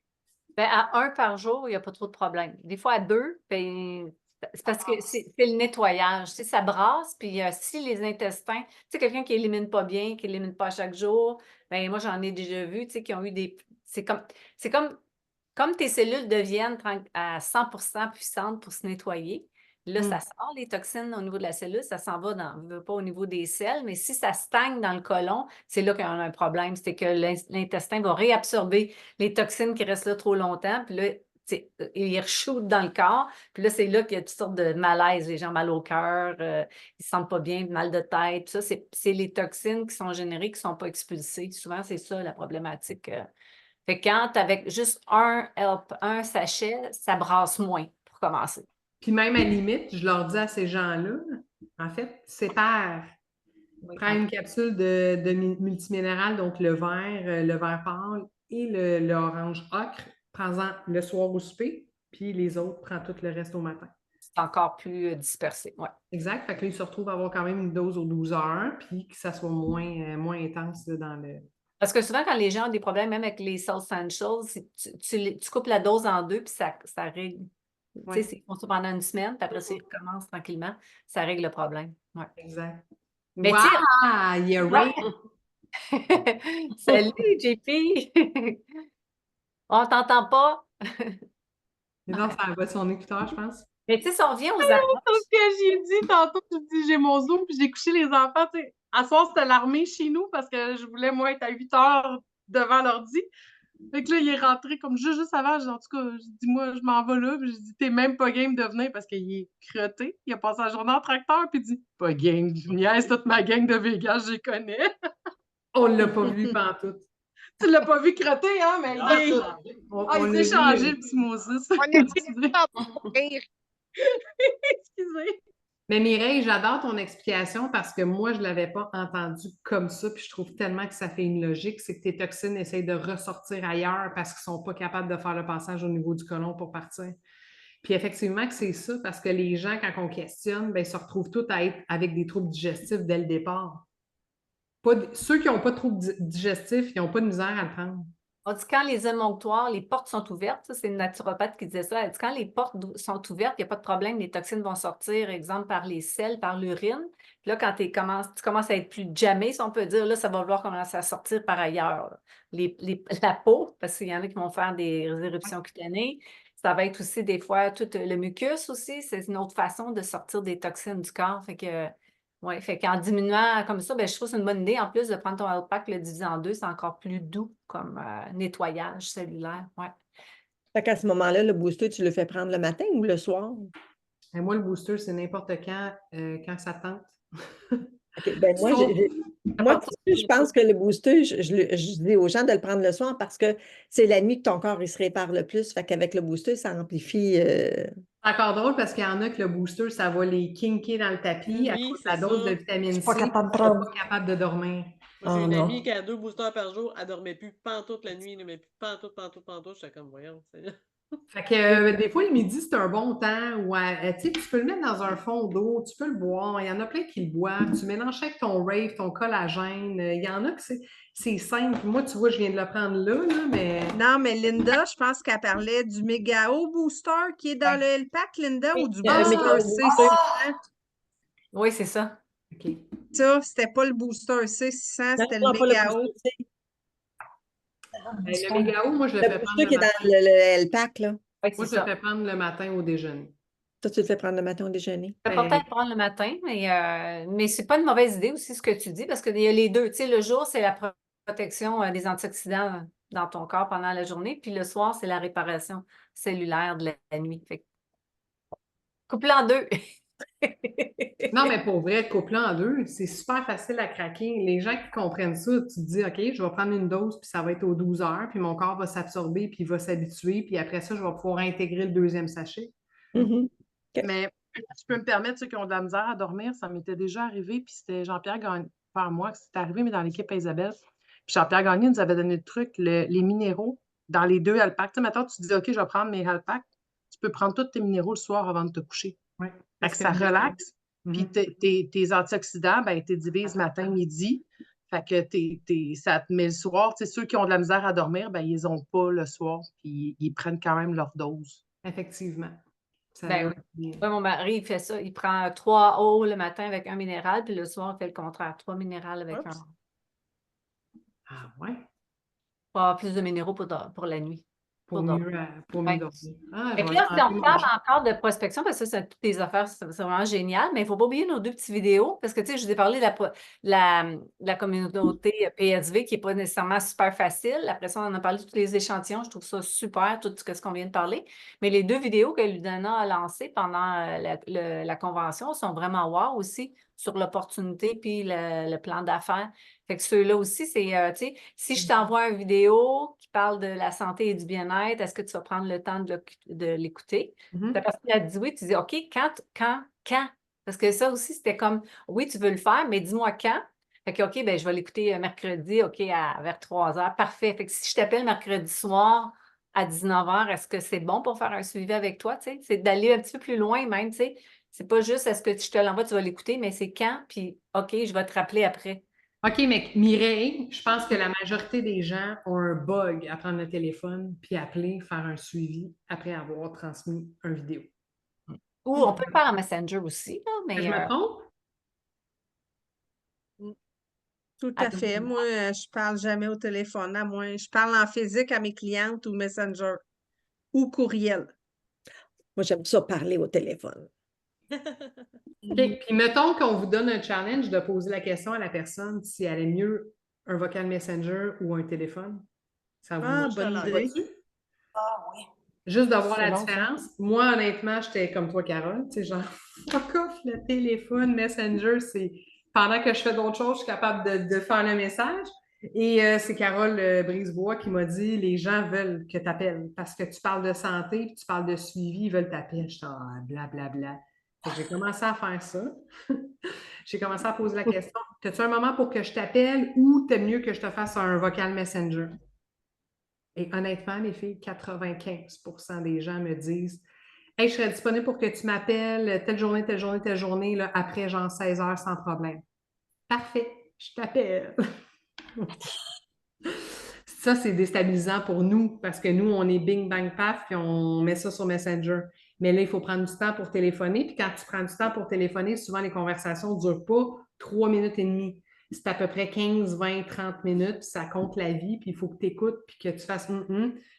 Ben, à un par jour, il n'y a pas trop de problème. Des fois, à deux, ben, c'est parce que c'est le nettoyage. Tu sais, ça brasse, puis si les intestins, tu sais, quelqu'un qui élimine pas bien, qui élimine pas à chaque jour, ben moi, j'en ai déjà vu, tu sais, qui ont eu des... C'est comme tes cellules deviennent à 100% puissantes pour se nettoyer. Là, ça sort les toxines au niveau de la cellule, ça s'en va pas au niveau des selles, mais si ça stagne dans le côlon, c'est là qu'il y a un problème. C'est que l'intestin va réabsorber les toxines qui restent là trop longtemps, puis là, il re-shoot dans le corps. Puis là, c'est là qu'il y a toutes sortes de malaises, les gens mal au cœur, ils ne se sentent pas bien, mal de tête, tout ça. C'est les toxines qui sont générées, qui ne sont pas expulsées. Souvent, c'est ça la problématique. Fait que quand avec juste un sachet, ça brasse moins pour commencer. Puis même à la limite, je leur dis à ces gens-là, en fait, sépare. Oui, Prends une capsule de multiminéral, donc le vert pâle et l'orange ocre. Prends-en le soir au souper, puis les autres, prends tout le reste au matin. C'est encore plus dispersé, oui. Exact. Fait que là, ils se retrouvent à avoir quand même une dose aux 12 heures, puis que ça soit moins intense là, dans le... Parce que souvent, quand les gens ont des problèmes, même avec les Salt Essentials, tu coupes la dose en deux, puis ça règle. Ouais. Tu sais, ils font ça pendant une semaine, puis après ça, ils recommencent tranquillement. Ça règle le problème. Ouais. Exact. Mais wow! Yeah, right! Salut, JP! On t'entend pas? Non, ça va son écouteur, je pense. Mais tu sais, si on revient aux C'est approches... ce que j'ai dit tantôt, tu dis j'ai mon Zoom, puis j'ai couché les enfants. Tu sais, à soir, c'était l'armée chez nous parce que je voulais, moi, être à 8 heures devant l'ordi. Fait que là, il est rentré comme juste avant. En tout cas, je dis, moi, je m'en vais là. Puis je dis, t'es même pas game de venir parce qu'il est crotté. Il a passé la journée en tracteur, puis il dit, pas game, je niaise, toute ma gang de Vegas, je les connais. On l'a pas vu pantoute. Tu l'as pas vu crotter, hein, mais il s'est changé, le petit Moses. On a dit ça pour rire. Excusez. Mais Mireille, j'adore ton explication parce que moi, je ne l'avais pas entendu comme ça, puis je trouve tellement que ça fait une logique, c'est que tes toxines essayent de ressortir ailleurs parce qu'ils ne sont pas capables de faire le passage au niveau du côlon pour partir. Puis effectivement que c'est ça, parce que les gens, quand on questionne, bien, ils se retrouvent tous à être avec des troubles digestifs dès le départ. Ceux qui n'ont pas de troubles digestifs, ils n'ont pas de misère à le prendre. On dit quand les émonctoires, les portes sont ouvertes, ça, c'est une naturopathe qui disait ça. Elle dit quand les portes sont ouvertes, il n'y a pas de problème, les toxines vont sortir, exemple, par les selles, par l'urine. Puis là, quand tu commences à être plus jammé, si on peut dire, là, ça va vouloir commencer à sortir par ailleurs. La peau, parce qu'il y en a qui vont faire des éruptions cutanées. Ça va être aussi des fois tout le mucus aussi. C'est une autre façon de sortir des toxines du corps. Fait qu'en diminuant comme ça, ben, je trouve que c'est une bonne idée. En plus de prendre ton Alpac, le diviser en deux, c'est encore plus doux comme nettoyage cellulaire. Ouais. Fait qu'à ce moment-là, le booster, tu le fais prendre le matin ou le soir? Et moi, le booster, c'est n'importe quand ça tente. Okay, ben moi, je pense que le booster, je dis aux gens de le prendre le soir parce que c'est la nuit que ton corps il se répare le plus. Fait qu'avec le booster, ça amplifie. C'est encore drôle parce qu'il y en a que le booster, ça va les kinker dans le tapis à cause de la dose de vitamine C. Pas capable de ils ne sont prendre. pas capables de dormir. Moi, j'ai Oh une non. amie qui a 2 boosters par jour, elle dormait plus pantoute la nuit, mais plus pantoute. J'étais comme, voyons. Fait que des fois, le midi, c'est un bon temps où tu sais, tu peux le mettre dans un fond d'eau, tu peux le boire. Il y en a plein qui le boivent. Tu mélanges avec ton Rave, ton collagène. Il y en a que c'est simple. Moi, tu vois, je viens de le prendre là, mais. Non, mais Linda, je pense qu'elle parlait du Megao Booster qui est dans le L-Pack, Linda, ou du Le Booster Megao C600? Oui, c'est ça. OK. Ça, c'était pas le Booster C600, c'était le Non, pas le Megao. booster, Le Mégao, moi, je le le fais prendre booster le qui est matin. dans le L-Pack, là. Oui, Moi, c'est je le ça. fais prendre le matin au déjeuner. Toi, tu le fais prendre le matin au déjeuner. C'est important de prendre le matin, mais c'est pas une mauvaise idée aussi ce que tu dis, parce qu'il y a les deux. Tu sais, le jour, c'est la protection des antioxydants dans ton corps pendant la journée, puis le soir, c'est la réparation cellulaire de la nuit. Fait que couple en deux. Non, mais pour vrai, couple en deux, c'est super facile à craquer. Les gens qui comprennent ça, tu te dis, OK, je vais prendre une dose, puis ça va être aux 12 heures, puis mon corps va s'absorber, puis il va s'habituer, puis après ça, je vais pouvoir intégrer le deuxième sachet. Mhm. OK. Mais je peux me permettre, ceux qui ont de la misère à dormir, ça m'était déjà arrivé, puis c'était Jean-Pierre Gagné, pas à moi que c'était arrivé, mais dans l'équipe à Isabelle. Puis Jean-Pierre Gagné nous avait donné le truc, les minéraux dans les 2 Alpac. Tu sais, maintenant, tu te dis, OK, je vais prendre mes Alpac. Tu peux prendre tous tes minéraux le soir avant de te coucher. Oui. Fait que ça relaxe. Puis Mhm. tes antioxydants, ben, tu divises matin, midi. Fait que ça te met le soir. Tu sais, ceux qui ont de la misère à dormir, ben, ils n'ont pas le soir. Puis ils prennent quand même leur dose. Effectivement. Ça Ben va bien. oui, mon mari, il fait ça. Il prend 3 eaux le matin avec un minéral, puis le soir, il fait le contraire. 3 minérales avec Oups. un. Ah ouais? Pour avoir plus de minéraux pour la nuit. Pour dormir. mieux Ouais. dormir. Ah, Fait je que vais là, si tenter on mon parle jour. encore de prospection, parce que ça, c'est toutes tes affaires, c'est vraiment génial, mais il ne faut pas oublier nos 2 petites vidéos, parce que, tu sais, je vous ai parlé de la communauté PSV qui n'est pas nécessairement super facile. Après ça, on en a parlé de tous les échantillons. Je trouve ça super, tout ce qu'on vient de parler. Mais les 2 vidéos que Ludana a lancées pendant la convention sont vraiment wow aussi sur l'opportunité puis le plan d'affaires. Fait que ceux-là aussi, c'est, tu sais, si je t'envoie une vidéo qui parle de la santé et du bien-être, est-ce que tu vas prendre le temps de l'écouter? Mhm. La personne a dit oui, tu dis OK, quand? Parce que ça aussi, c'était comme oui, tu veux le faire, mais dis-moi quand. Fait que OK, ben, je vais l'écouter mercredi, OK, vers 3 heures. Parfait. Fait que si je t'appelle mercredi soir à 19 h, est-ce que c'est bon pour faire un suivi avec toi? Tu sais? C'est d'aller un petit peu plus loin même, tu sais. C'est pas juste est-ce que je te l'envoie, tu vas l'écouter, mais c'est quand, puis OK, je vais te rappeler après. OK, mais Mireille, je pense que la majorité des gens ont un bug à prendre le téléphone puis appeler, faire un suivi après avoir transmis une vidéo. Ou on peut le faire en Messenger aussi, là, Je mais me trompe? Tout à fait. Moi, je parle jamais au téléphone. À moi, je parle en physique à mes clientes ou Messenger ou courriel. Moi, j'aime ça parler au téléphone. OK. Puis mettons qu'on vous donne un challenge de poser la question à la personne si elle est mieux un vocal Messenger ou un téléphone. Ça vous Ah, bonne idée. va-tu? Juste de voir C'est la bon, ça. différence. Moi, honnêtement, j'étais comme toi, Carole. Tu sais, genre, fuck off, le téléphone, Messenger, c'est pendant que je fais d'autres choses, je suis capable de faire le message. Et c'est Carole Brisebois qui m'a dit les gens veulent que tu appelles parce que tu parles de santé puis tu parles de suivi, ils veulent t'appeler. Je suis blablabla. J'ai commencé à faire ça. J'ai commencé à poser la question as-tu un moment pour que je t'appelle ou t'aimes mieux que je te fasse un vocal Messenger? Et honnêtement, les filles, 95% des gens me disent hey, je serais disponible pour que tu m'appelles telle journée, là, après genre 16 heures sans problème. Parfait, je t'appelle. Ça, c'est déstabilisant pour nous parce que nous, on est bing, bang, paf, puis on met ça sur Messenger. Mais là, il faut prendre du temps pour téléphoner. Puis quand tu prends du temps pour téléphoner, souvent les conversations ne durent pas 3 minutes et demie. C'est à peu près 15, 20, 30 minutes, puis ça compte la vie, puis il faut que tu écoutes, puis que tu fasses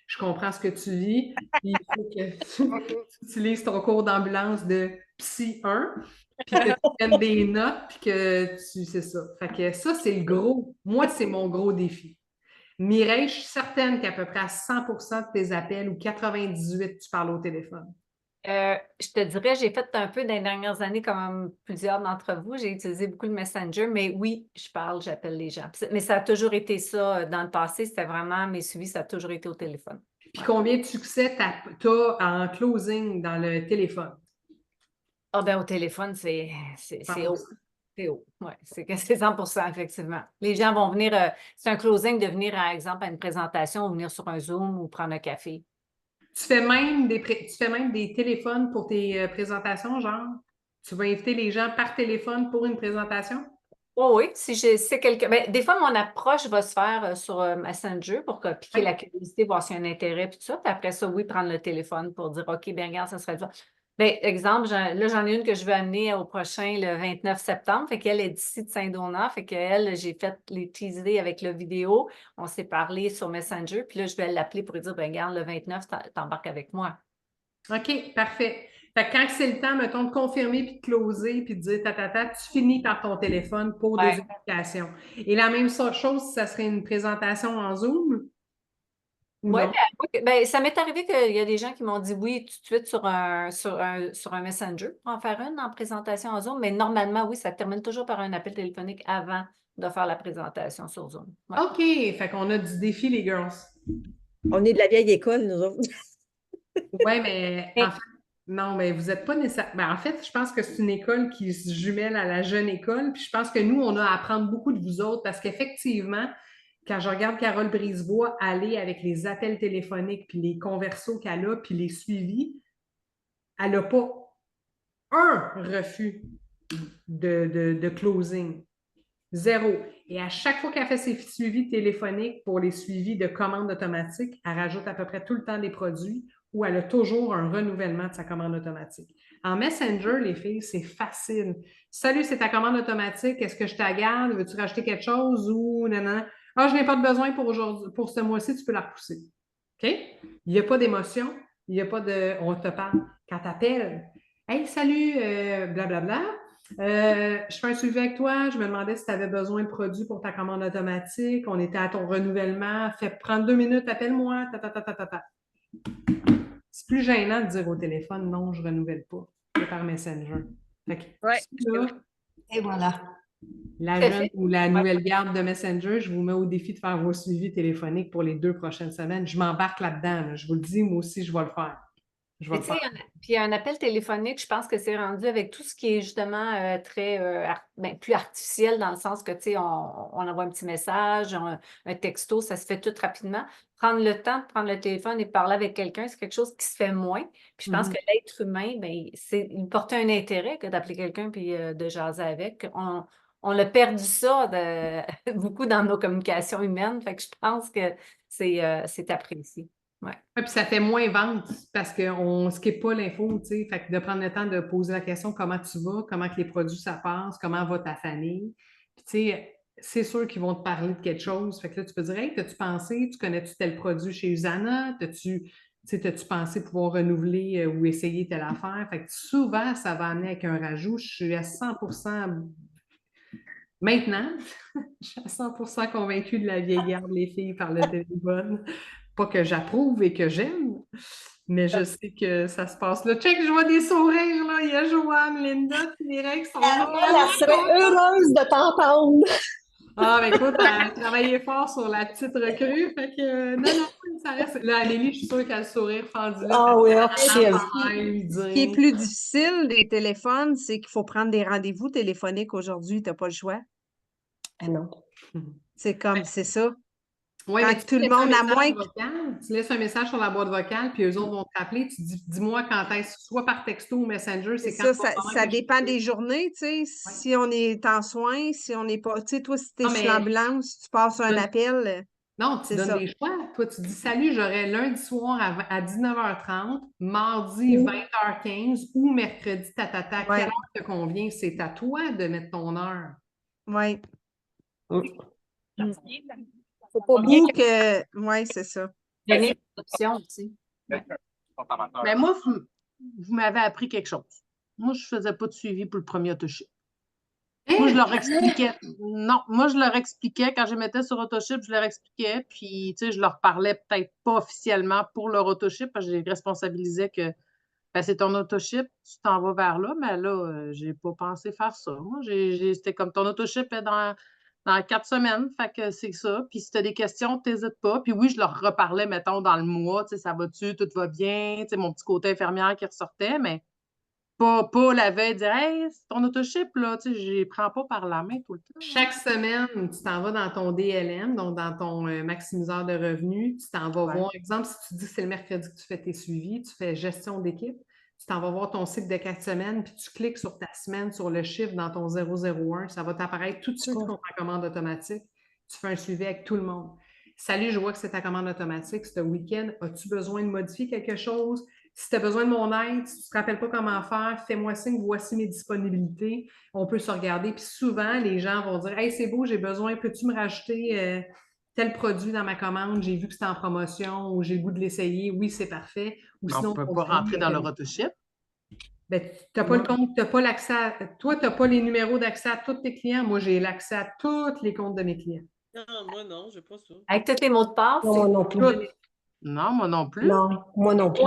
je comprends ce que tu vis, puis il faut que tu utilises ton cours d'ambulance de Psy 1, puis que tu prennes des notes, puis que tu. C'est ça. Fait que ça, c'est le gros. Moi, c'est mon gros défi. Mireille, je suis certaine qu'à peu près à 100% de tes appels ou 98, tu parles au téléphone. Je te dirais, j'ai fait un peu dans les dernières années, comme plusieurs d'entre vous, j'ai utilisé beaucoup le Messenger, mais oui, j'appelle les gens. Mais ça a toujours été ça dans le passé, c'était vraiment mes suivis, ça a toujours été au téléphone. Puis combien de succès tu as en closing dans le téléphone? Ah ben au téléphone, c'est haut. C'est haut. Oui, c'est 100%, effectivement. Les gens vont venir, c'est un closing de venir, par exemple, à une présentation ou venir sur un Zoom ou prendre un café. Tu fais même des téléphones pour tes présentations, genre? Tu vas inviter les gens par téléphone pour une présentation? Oh oui, si c'est quelqu'un. Ben, des fois, mon approche va se faire sur Messenger pour piquer Oui. la curiosité, voir s'il y a un intérêt, puis tout ça. Puis après ça, oui, prendre le téléphone pour dire OK, bien, regarde, ça serait le fun. Ben, exemple, là, j'en ai une que je veux amener au prochain, le 29 septembre. Fait qu'elle est d'ici de Saint-Donat. Fait qu'elle, j'ai fait les teaser avec la vidéo. On s'est parlé sur Messenger. Puis là, je vais l'appeler pour lui dire, ben, regarde, le 29, t'embarques avec moi. OK, parfait. Fait que quand c'est le temps, mettons, de confirmer puis de closer puis de dire tu finis par ton téléphone pour des Ouais. invitations. Et la même chose, si ça serait une présentation en Zoom ou Oui, non? ben, ça m'est arrivé qu'il y a des gens qui m'ont dit oui tout de suite sur un Messenger pour en faire une en présentation en Zoom, mais normalement, oui, ça termine toujours par un appel téléphonique avant de faire la présentation sur Zoom. Ouais. OK, fait qu'on a du défi, les girls. On est de la vieille école, nous autres. Oui, mais Mais- en fait, non, mais vous n'êtes pas nécessairement. Ben, en fait, je pense que c'est une école qui se jumelle à la jeune école. Puis je pense que nous, on a à apprendre beaucoup de vous autres parce qu'effectivement, quand je regarde Carole Brisebois aller avec les appels téléphoniques, puis les conversos qu'elle a, puis les suivis, elle n'a pas un refus de closing. Zéro. Et à chaque fois qu'elle fait ses suivis téléphoniques pour les suivis de commandes automatiques, elle rajoute à peu près tout le temps des produits ou elle a toujours un renouvellement de sa commande automatique. En Messenger, les filles, c'est facile. Salut, c'est ta commande automatique. Est-ce que je t'agarde? Veux-tu rajouter quelque chose ou non, non? Ah, je n'ai pas de besoin pour aujourd'hui, pour ce mois-ci, tu peux la repousser. OK? Il n'y a pas d'émotion. Il n'y a pas de. On te parle. Quand tu appelles, hey, salut, blablabla. Je fais un suivi avec toi. Je me demandais si tu avais besoin de produits pour ta commande automatique. On était à ton renouvellement. Fais prendre 2 minutes, appelle-moi. C'est plus gênant de dire au téléphone non, je ne renouvelle pas. C'est par Messenger. Fait que, Ouais. là, Et voilà. la Tout à jeune fait. ou la nouvelle garde de Messenger, je vous mets au défi de faire vos suivis téléphoniques pour les 2 prochaines semaines. Je m'embarque là-dedans. Là. Je vous le dis, moi aussi, je vais le faire. Je vais Mais le tu sais, faire. puis un appel téléphonique, je pense que c'est rendu avec tout ce qui est justement très plus artificiel dans le sens que, tu sais, on envoie un petit message, un texto, ça se fait tout rapidement. Prendre le temps de prendre le téléphone et parler avec quelqu'un, c'est quelque chose qui se fait moins. Puis je pense que l'être humain, ben, il porte un intérêt que d'appeler quelqu'un puis de jaser avec. On a perdu ça beaucoup dans nos communications humaines. Fait que je pense que c'est apprécié. Ouais. Ouais, puis ça fait moins vente parce qu'on ne skippe pas l'info, tu sais. Fait que de prendre le temps de poser la question comment tu vas, comment que les produits ça passe, comment va ta famille. Puis tu sais, c'est sûr qu'ils vont te parler de quelque chose. Fait que là, tu peux dire hey, t'as-tu pensé, tu connais-tu tel produit chez Usana? T'as-tu pensé pouvoir renouveler ou essayer telle affaire? Fait que souvent, ça va amener avec un rajout. Je suis à 100% maintenant, je suis à 100% convaincue de la vieille garde, les filles, par le téléphone. Pas que j'approuve et que j'aime, mais je sais que ça se passe là. Check, je vois des sourires, là. Il y a Joanne, Linda, Mireille qui sont là. Elle serait heureuse de t'entendre. Ah, ben écoute, elle a travaillé fort sur la petite recrue. Fait que, non, ça reste. Là, Amélie, je suis sûre qu'elle a le sourire fendu là. Ah oui, Ce qui est plus difficile des téléphones, c'est qu'il faut prendre des rendez-vous téléphoniques aujourd'hui. Tu n'as pas le choix. Ah non. C'est comme, c'est ça. Oui, Quand mais tu tout le laisses un monde, à message moins vocal, tu laisses un message sur la boîte vocale, puis eux autres vont t'appeler. Tu dis, dis-moi quand est-ce, soit par texto ou Messenger, c'est c'est quand ça, ça dépend des journées, tu sais. Si on est en soins, si on n'est pas, tu sais, toi, si tu es Non, sur mais l'ambulance, tu passes un appel, non, tu c'est donnes ça. des choix. Toi, tu dis salut, j'aurai lundi soir à 19h30, mardi 20h15 ou mercredi tatata. Ouais. Quelle heure te convient? C'est à toi de mettre ton heure. Oui. Faut pas oublier Ou que que, oui, c'est ça. Donner des options aussi. Mais moi, vous m'avez appris quelque chose. Moi, je ne faisais pas de suivi pour le premier Autoship. Moi, je leur expliquais. Non, moi, je leur expliquais. Quand je les mettais sur Autoship, je leur expliquais. Puis, tu sais, je leur parlais peut-être pas officiellement pour leur Autoship, parce que je les responsabilisais que ben, c'est ton Autoship, tu t'en vas vers là. Mais là, j'ai pas pensé faire ça. Moi, c'était comme ton Autoship est dans 4 semaines. Fait que c'est ça. Puis, si tu as des questions, t'hésites pas. Puis, oui, je leur reparlais, mettons, dans le mois. Tu sais, ça va-tu, tout va bien. Tu sais, mon petit côté infirmière qui ressortait. Mais Pas la veille, dire Hey, c'est ton autoship, là, tu sais, je les prends pas par la main tout le temps. Chaque semaine, tu t'en vas dans ton DLM, donc dans ton maximiseur de revenus, tu t'en vas Ouais. voir, exemple, si tu dis que c'est le mercredi que tu fais tes suivis, tu fais gestion d'équipe, tu t'en vas voir ton cycle de 4 semaines, puis tu cliques sur ta semaine, sur le chiffre dans ton 001, ça va t'apparaître tout de suite Cool. contre ta commande automatique. Tu fais un suivi avec tout le monde. Salut, je vois que c'est ta commande automatique ce week-end. As-tu besoin de modifier quelque chose? Si tu as besoin de mon aide, si tu ne te rappelles pas comment faire, fais-moi signe, voici mes disponibilités. On peut se regarder. Puis souvent, les gens vont dire Hey, c'est beau, j'ai besoin, peux-tu me rajouter tel produit dans ma commande? J'ai vu que c'était en promotion ou j'ai le goût de l'essayer. Oui, c'est parfait. Ou Mais on sinon, peut on pas dit, rentrer dans Hey, leur autoship. ben, tu n'as pas le compte, tu n'as pas l'accès à. Toi, tu n'as pas les numéros d'accès à tous tes clients. Moi, j'ai l'accès à tous les comptes de mes clients. Non, moi, non, j'ai pas ça. Avec tous les mots de passe, Non, moi non plus. Toutes. Non, moi non plus. Non, moi non plus.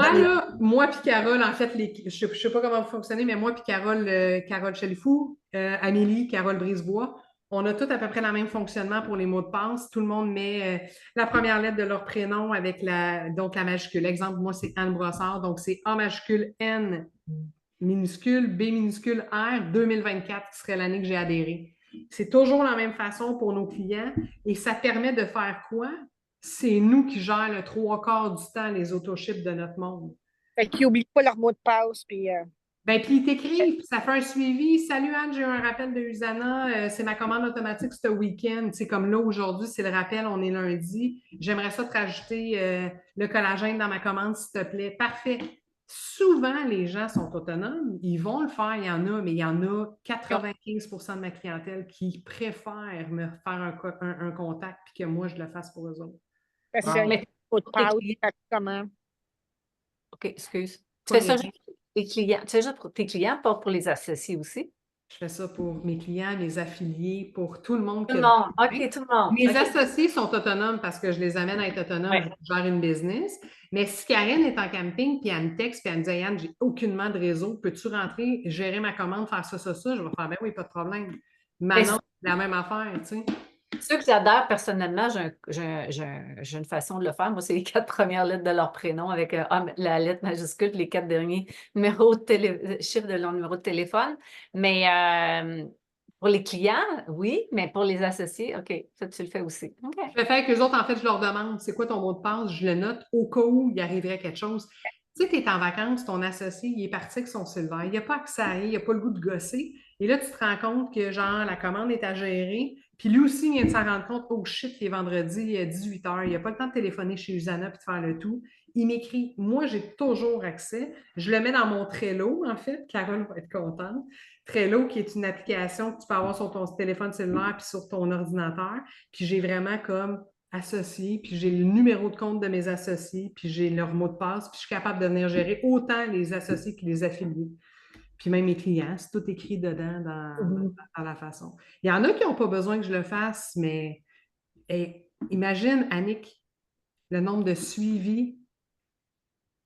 Moi puis Carole, en fait, je ne sais pas comment vous fonctionnez, mais moi puis Carole, Carole Chalifou, Amélie, Carole Brisebois, on a tous à peu près le même fonctionnement pour les mots de passe. Tout le monde met la première lettre de leur prénom avec donc la majuscule. Exemple, moi, c'est Anne Brossard, donc c'est A majuscule N minuscule, B minuscule R 2024, qui serait l'année que j'ai adhéré. C'est toujours la même façon pour nos clients et ça permet de faire quoi? C'est nous qui gèrons le 3/4 du temps les autoships de notre monde. Fait qu'ils n'oublient pas leur mot de passe. Puis, Ben, puis ils t'écrivent, ça fait un suivi. Salut Anne, j'ai eu un rappel de Usana, c'est ma commande automatique ce week-end. C'est comme là aujourd'hui, c'est le rappel, on est lundi. J'aimerais ça te rajouter le collagène dans ma commande, s'il te plaît. Parfait. Souvent, les gens sont autonomes, ils vont le faire, il y en a, mais il y en a 95 de ma clientèle qui préfèrent me faire un contact puis que moi, je le fasse pour eux autres. parce Ah. que mais mot de pour tes passe, clients. comment? OK, excuse. Tu Pour fais ça les- juste pour tes clients. Tu fais juste pour tes clients, pas pour les associés aussi? Je fais ça pour mes clients, mes affiliés, pour tout le monde. Tout le monde. OK, tout le monde. Mes OK. associés sont autonomes parce que je les amène à être autonomes, Ouais. je gère une business. Mais si Karen est en camping, puis elle me texte, puis elle me dit Yann, j'ai aucunement de réseau, peux-tu rentrer, gérer ma commande, faire ça, je vais faire ben oui, pas de problème. Manon, c'est la même affaire, tu sais. Ceux que j'adore personnellement, j'ai une façon de le faire. Moi, c'est les 4 premières lettres de leur prénom avec la lettre majuscule puis les 4 derniers chiffres de leur numéro de téléphone. Mais pour les clients, oui, mais pour les associés, OK, ça, tu le fais aussi. OK. Je le fais avec eux autres, en fait, je leur demande c'est quoi ton mot de passe, je le note au cas où il arriverait quelque chose. Tu sais, tu es en vacances, ton associé, il est parti avec son cellulaire, il n'a pas accès à rien, il n'a pas le goût de gosser. Et là, tu te rends compte que, genre, la commande est à gérer. Puis lui aussi, il vient de s'en rendre compte, oh shit, il est vendredi 18h, il n'a pas le temps de téléphoner chez Usana puis de faire le tout. Il m'écrit, moi, j'ai toujours accès. Je le mets dans mon Trello, en fait. Carole va être contente. Trello, qui est une application que tu peux avoir sur ton téléphone cellulaire puis sur ton ordinateur. Puis j'ai vraiment comme associé, puis j'ai le numéro de compte de mes associés, puis j'ai leur mot de passe, puis je suis capable de venir gérer autant les associés que les affiliés. Puis même mes clients, c'est tout écrit dedans dans la façon. Il y en a qui n'ont pas besoin que je le fasse, mais hey, imagine, Annick, le nombre de suivis.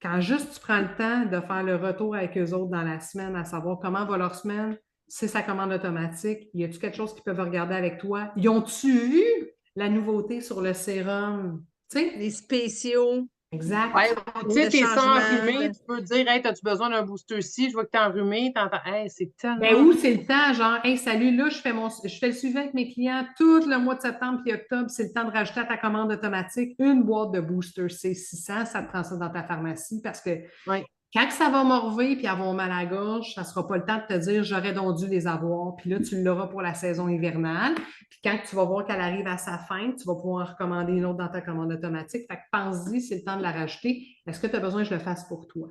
Quand juste tu prends le temps de faire le retour avec eux autres dans la semaine, à savoir comment va leur semaine, c'est sa commande automatique. Y a-tu quelque chose qu'ils peuvent regarder avec toi? Ils ont-tu vu la nouveauté sur le sérum? Tu sais? Les spéciaux, Exact. Ouais, tu sais, le t'es sans changement enrhumé, de- tu peux dire, hey, as-tu besoin d'un booster-ci? Je vois que t'es enrhumé, t'entends, hey, c'est Ben tellement. où c'est le temps, genre, hey, salut, là, je fais le suivi avec mes clients tout le mois de septembre puis octobre, c'est le temps de rajouter à ta commande automatique une boîte de booster C600, ça te prend ça dans ta pharmacie parce que Ouais. quand ça va morver puis avoir mal à la gorge, ça ne sera pas le temps de te dire j'aurais donc dû les avoir. Puis là, tu l'auras pour la saison hivernale. Puis quand tu vas voir qu'elle arrive à sa fin, tu vas pouvoir recommander une autre dans ta commande automatique. Fait que pense-y, c'est le temps de la rajouter. Est-ce que tu as besoin que je le fasse pour toi?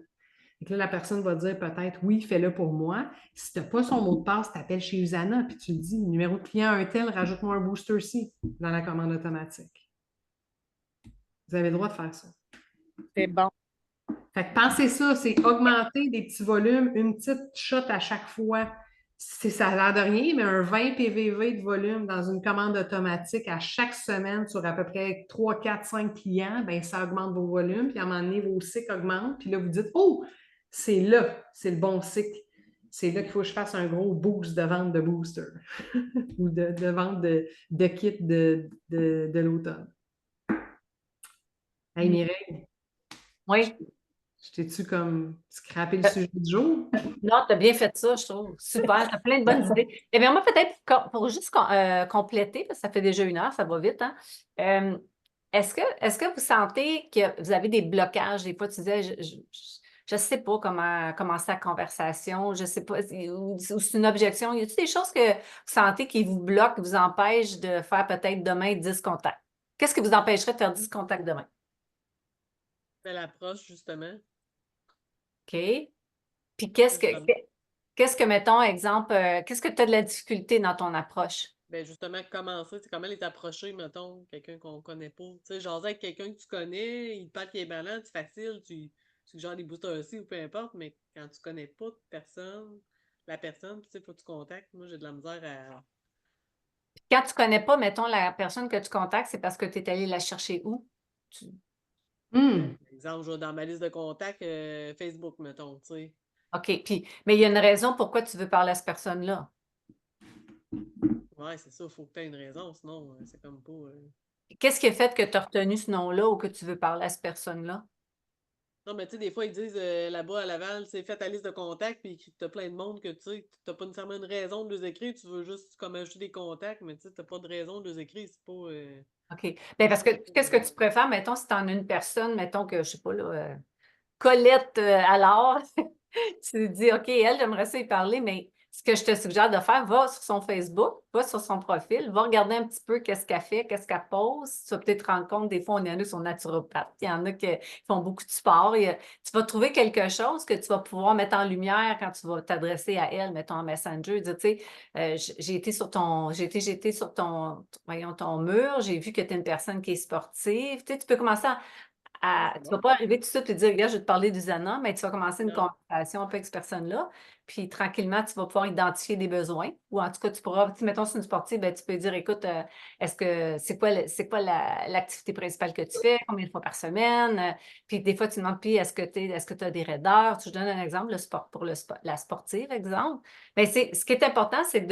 Et que là, la personne va dire peut-être oui, fais-le pour moi. Si tu n'as pas son mot de passe, tu appelles chez Usana puis tu lui dis numéro de client un tel, rajoute-moi un booster-ci dans la commande automatique. Vous avez le droit de faire ça. C'est bon. Fait que pensez ça, c'est augmenter des petits volumes, une petite shot à chaque fois. Ça a l'air de rien, mais un 20 PVV de volume dans une commande automatique à chaque semaine sur à peu près 3, 4, 5 clients, bien, ça augmente vos volumes. Puis à un moment donné, vos cycles augmentent. Puis là, vous dites, oh, c'est là, c'est le bon cycle. C'est là qu'il faut que je fasse un gros boost de vente de booster ou de vente de kit de l'automne. Hey, Mireille. Oui. Je t'ai-tu comme scrappé le sujet du jour? Non, tu as bien fait ça, je trouve. Super, tu as plein de bonnes idées. Eh bien, moi, peut-être pour juste compléter, parce que ça fait déjà 1 heure, ça va vite, hein. Est-ce que vous sentez que vous avez des blocages? Des fois, tu disais, je ne sais pas comment commencer la conversation, je ne sais pas, ou c'est une objection. Y a-t-il des choses que vous sentez qui vous bloquent, qui vous empêchent de faire peut-être demain 10 contacts? Qu'est-ce qui vous empêcherait de faire 10 contacts demain? Mais l'approche, justement. OK? Puis qu'est-ce que, mettons, exemple, qu'est-ce que tu as de la difficulté dans ton approche? Ben justement, commencer, c'est comment les approcher, mettons, quelqu'un qu'on connaît pas. Tu sais, jaser avec quelqu'un que tu connais, il te parle qui est malade, c'est facile, tu suggères des boosters aussi ou peu importe, mais quand tu connais pas la personne, tu sais, faut que tu contactes. Moi, j'ai de la misère à. Quand tu connais pas, mettons, la personne que tu contactes, c'est parce que tu es allé la chercher où? Par exemple, je vais dans ma liste de contacts Facebook, mettons, tu sais. OK. Mais il y a une raison pourquoi tu veux parler à cette personne-là. Ouais, c'est ça, il faut que tu aies une raison, sinon, c'est comme pas. Qu'est-ce qui a fait que tu as retenu ce nom-là ou que tu veux parler à cette personne-là? Non, mais tu sais, des fois, ils disent là-bas à Laval, c'est fait ta liste de contacts, puis tu as plein de monde que tu sais, tu pas nécessairement une raison de les écrire, tu veux juste comme ajouter des contacts, mais tu sais, tu pas de raison de les écrire, c'est pas. OK. Bien, parce que qu'est-ce que tu préfères, mettons, si tu en as une personne, mettons que, je sais pas, là, Colette alors, tu te dis, OK, elle, j'aimerais ça y parler, mais ce que je te suggère de faire, va sur son Facebook, va sur son profil, va regarder un petit peu qu'est-ce qu'elle fait, qu'est-ce qu'elle pose. Tu vas peut-être te rendre compte, des fois, il y en a qui sont naturopathes, il y en a qui font beaucoup de sport. Tu vas trouver quelque chose que tu vas pouvoir mettre en lumière quand tu vas t'adresser à elle, mettons en Messenger, dire, tu sais, j'ai été sur voyons, ton mur, j'ai vu que tu es une personne qui est sportive. Tu sais, tu peux commencer tu ne vas pas arriver tout de suite et dire, regarde, je vais te parler d'Usana, mais tu vas commencer une Non. conversation un peu avec cette personne-là. Puis tranquillement, tu vas pouvoir identifier des besoins. Ou en tout cas, tu pourras, mettons, si c'est une sportive, ben, tu peux dire, écoute, c'est quoi l'activité principale que tu fais? Combien de fois par semaine? Puis des fois, tu demandes, puis est-ce que tu as des raideurs? Je donne un exemple, le sport pour la sportive, exemple. Mais ce qui est important, c'est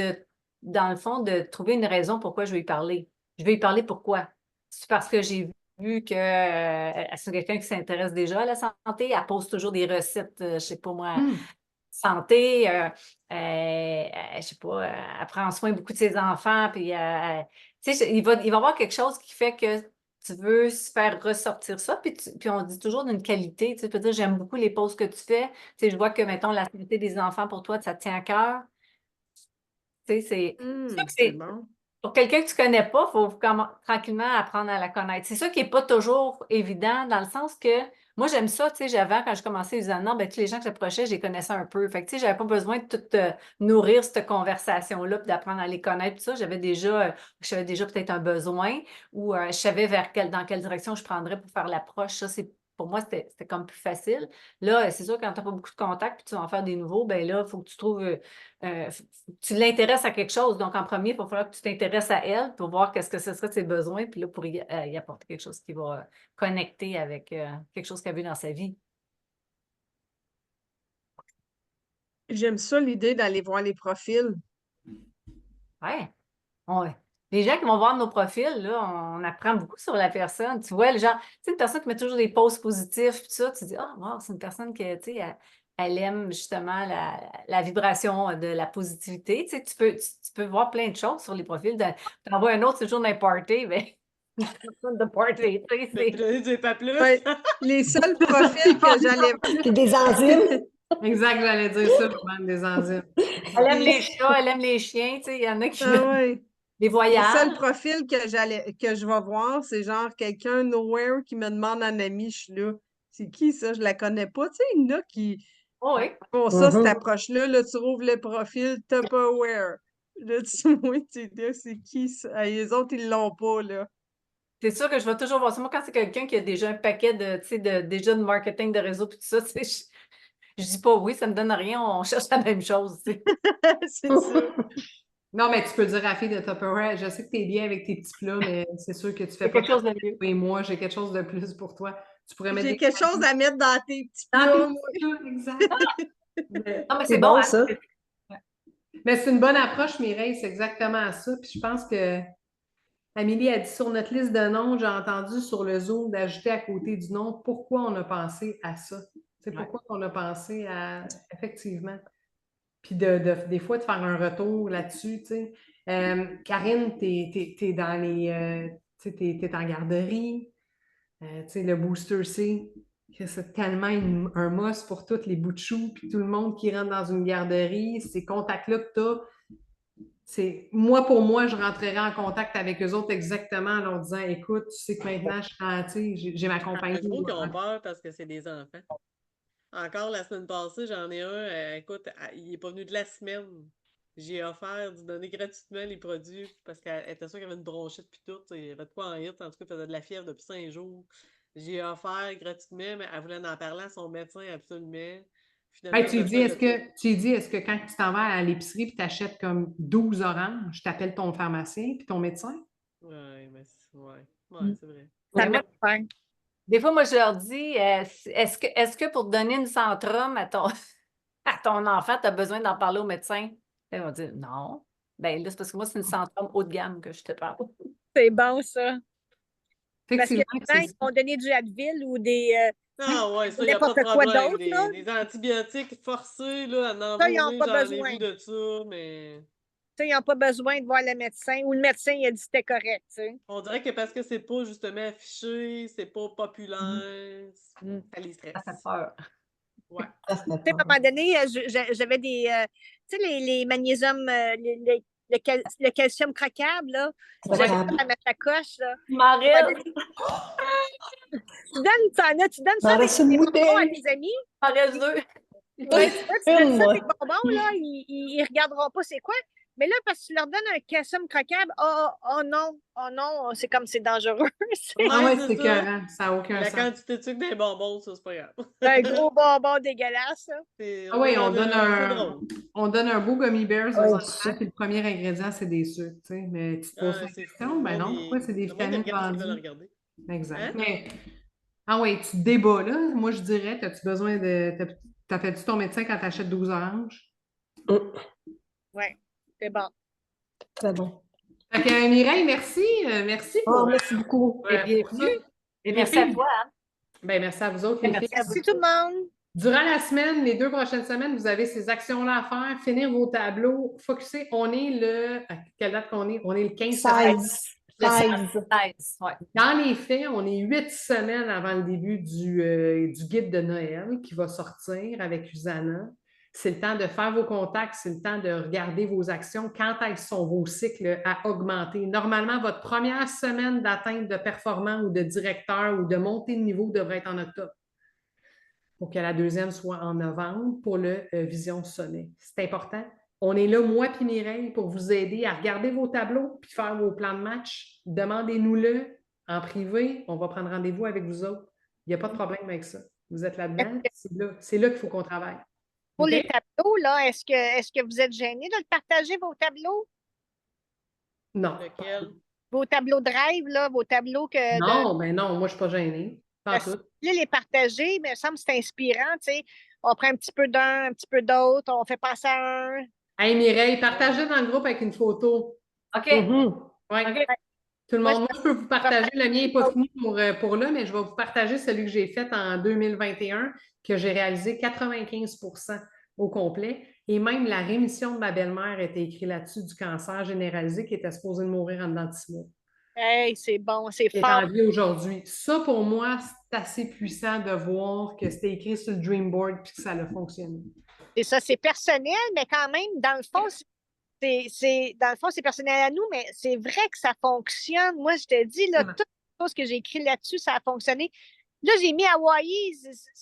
dans le fond, de trouver une raison pourquoi je vais y parler. Je vais y parler pourquoi? C'est parce que j'ai vu que c'est quelqu'un qui s'intéresse déjà à la santé. Elle pose toujours des recettes, je ne sais pas moi, santé. Je sais pas, elle prend soin beaucoup de ses enfants. Puis, tu sais, il va y avoir quelque chose qui fait que tu veux faire ressortir ça. Puis on dit toujours d'une qualité. Tu peux dire, j'aime beaucoup les pauses que tu fais. Tu sais, je vois que, mettons, la santé des enfants, pour toi, ça te tient à cœur. Tu sais, C'est bon. pour quelqu'un que tu ne connais pas, il faut tranquillement apprendre à la connaître. C'est ça qui n'est pas toujours évident, dans le sens que moi, j'aime ça, tu sais, quand je commençais Usana, ben, tous les gens que j'approchais, je les connaissais un peu. Fait que, tu sais, j'avais pas besoin de tout nourrir cette conversation-là, puis d'apprendre à les connaître, tout ça. Je savais déjà peut-être un besoin, ou je savais dans quelle direction je prendrais pour faire l'approche. Ça, pour moi, c'était comme plus facile. Là, c'est sûr, quand tu n'as pas beaucoup de contacts, puis tu vas en faire des nouveaux, ben là, il faut que tu trouves tu l'intéresses à quelque chose. Donc, en premier, il va falloir que tu t'intéresses à elle pour voir qu'est-ce que ce serait de ses besoins, puis là, pour y apporter quelque chose qui va connecter avec quelque chose qu'elle a vu dans sa vie. J'aime ça, l'idée d'aller voir les profils. Ouais. Les gens qui vont voir nos profils, là, on apprend beaucoup sur la personne. Tu vois, le genre, tu sais, une personne qui met toujours des posts positifs, puis ça, tu dis, ah, wow, c'est une personne qui, tu sais, elle aime justement la vibration de la positivité. Tu sais, tu peux voir plein de choses sur les profils. Tu en vois un autre, c'est toujours dans les parties, mais une personne de party, tu sais, Mais tu dis pas plus. Ouais, les seuls profils que j'allais. C'est des enzymes. Exact, j'allais dire ça, même des enzymes. Elle aime les chats, elle aime les chiens, tu sais, il y en a qui Ah ouais. les Les voyages. seuls profils que je vais voir, c'est genre quelqu'un nowhere qui me demande un ami, je suis là. C'est qui ça? Je la connais pas. Tu sais, il y en a qui Oh, oui. font ça, cette approche-là. Là, tu rouvres le profil Tupperware. Là, tu dis, c'est qui ça? Ah, les autres, ils l'ont pas, là. C'est sûr que je vais toujours voir ça. Moi, quand c'est quelqu'un qui a déjà un paquet déjà de marketing de réseau, puis tout ça, tu sais, je dis pas oui, ça me donne rien, on cherche la même chose, tu sais. C'est ça. Non, mais tu peux dire à la fille de Tupperware, je sais que tu es bien avec tes petits plats, mais c'est sûr que tu fais C'est pas quelque chose de mieux. et moi, j'ai quelque chose de plus pour toi. Tu pourrais mettre J'ai des quelque chose à mettre dans tes petits dans plats, tes moi. petits plats, exact. Non, mais C'est bon, bon, hein, ça. Mais c'est une bonne approche, Mireille, c'est exactement ça. Puis je pense que Amélie a dit sur notre liste de noms, j'ai entendu sur le Zoom d'ajouter à côté du nom pourquoi on a pensé à ça. C'est Ouais. pourquoi on a pensé à, effectivement. Puis des fois, de faire un retour là-dessus, tu sais. Karine, t'es dans les... tu sais, t'es en garderie. Tu sais, le Booster C, que c'est tellement un must pour tous les bouts de chou, puis tout le monde qui rentre dans une garderie, ces contacts-là que t'as, moi, pour moi, je rentrerai en contact avec eux autres exactement en leur disant, écoute, tu sais que maintenant, tu sais, j'ai ma Il y compagnie. en a qui ont peur parce que c'est des enfants. Encore la semaine passée, j'en ai un, écoute, il est pas venu de la semaine. J'ai offert de donner gratuitement les produits parce qu'elle était sûre qu'il y avait une bronchite puis tout. Il y avait de quoi en hit, en tout cas, il faisait de la fièvre depuis 5 jours. J'ai offert gratuitement, mais elle voulait en parler à son médecin absolument. Finalement, Hey, tu je lui dis, est-ce que quand tu t'en vas à l'épicerie et tu achètes comme 12 oranges, tu appelles ton pharmacien puis ton médecin? Ouais, mais ouais, c'est vrai. Ça Mais moi, met faire. des fois, moi, je leur dis, est-ce que pour te donner une Centrum à ton enfant, tu as besoin d'en parler au médecin? Ils vont dire non. Ben là, c'est parce que moi, c'est une Centrum haut de gamme que je te parle. C'est bon, ça. Parce que Effectivement, souvent, ils vont donner du Advil ou des Ah ouais, ça, ou il n'y a pas de n'importe quoi problème. d'autre, là. Des antibiotiques forcés, là, à en Ça, ils n'ont vomir, pas j'en ai besoin. vu de ça, mais Ça, ils n'ont pas besoin de voir le médecin ou le médecin il a dit que c'était correct, tu sais. on dirait que parce que c'est pas justement affiché, c'est pas populaire, ça les stresse. Ça fait peur. Ouais. Tu sais, à un moment donné, j'avais des. Tu sais, les magnésiums, le calcium craquable, là. J'avais ça dans ma sacoche, là. Marie, Tu donnes ça M'en avec reste une des bonbons à bouteille. tes amis. en reste deux. Ouais, tu donnes ça moi. avec des bonbons, là, ils regarderont pas c'est quoi. Mais là, parce que tu leur donnes un calcium craquable, oh non, c'est comme c'est dangereux. Ah ouais, c'est c'est ça. écœurant, ça n'a aucun La sens. quantité de sucre des bonbons, ça, c'est pas grave. C'est un gros bonbon dégueulasse, ça. Ah oui, C'est on donne un beau gummy bears aux Ouais, enfants, ça. puis le premier ingrédient, c'est des sucres, tu sais. Mais tu te poses la c'est question, fou. ben non, pourquoi c'est des Le monde, il vitamines regarde ce qu'ils veulent vendues? regarder. Exact. Hein? Mais, ah oui, tu te débats, là. Moi, je dirais, as-tu besoin de... T'appelles-tu ton médecin quand tu achètes 12 oranges? Ouais, c'est bon. Très bon. Fait que, Mireille, merci. Merci Oh, pour, merci beaucoup. pour ça. Et Les merci à filles, toi. Hein. ben, merci à vous autres, les filles. Merci tout le monde. Durant la semaine, les 2 prochaines semaines, vous avez ces actions-là à faire, finir vos tableaux, focuser. On est à quelle date qu'on est? On est le 15 septembre. 16, ouais. Dans les faits, on est 8 semaines avant le début du guide de Noël qui va sortir avec Usana. C'est le temps de faire vos contacts, c'est le temps de regarder vos actions, quand elles sont vos cycles à augmenter. Normalement, votre première semaine d'atteinte de performant ou de directeur ou de montée de niveau devrait être en octobre, pour que la deuxième soit en novembre pour le Vision Sommet. C'est important. On est là, moi et Mireille, pour vous aider à regarder vos tableaux puis faire vos plans de match. Demandez-nous-le en privé. On va prendre rendez-vous avec vous autres. Il n'y a pas de problème avec ça. Vous êtes là-dedans. C'est là qu'il faut qu'on travaille. Pour OK? les tableaux, là, est-ce que vous êtes gênés de le partager, vos tableaux? Non. Lequel? Vos tableaux de rêve, là, vos tableaux que Non, ben non, moi, je ne suis pas gênée. Pas tout. les partager, mais ça me semble que c'est inspirant, tu sais. On prend un petit peu d'un, un petit peu d'autre, on fait passer à un. Hey, Mireille, partagez dans le groupe avec une photo. OK. Ouais. OK. Tout le Moi, monde, moi, je peux vous partager, le mien n'est pas fini pour là, mais je vais vous partager celui que j'ai fait en 2021, que j'ai réalisé 95% au complet. Et même la rémission de ma belle-mère était écrite là-dessus du cancer généralisé qui était supposé de mourir en dedans de 6 mois. Hey, c'est bon, c'est Qui est fort. en vie aujourd'hui. Ça, pour moi, c'est assez puissant de voir que c'était écrit sur le Dream Board et que ça a fonctionné. Et ça, c'est personnel, mais quand même, dans le fond, c'est personnel à nous, mais c'est vrai que ça fonctionne. Moi, je te dis, là, toutes les choses que j'ai écrites là-dessus, ça a fonctionné. Là, j'ai mis Hawaï,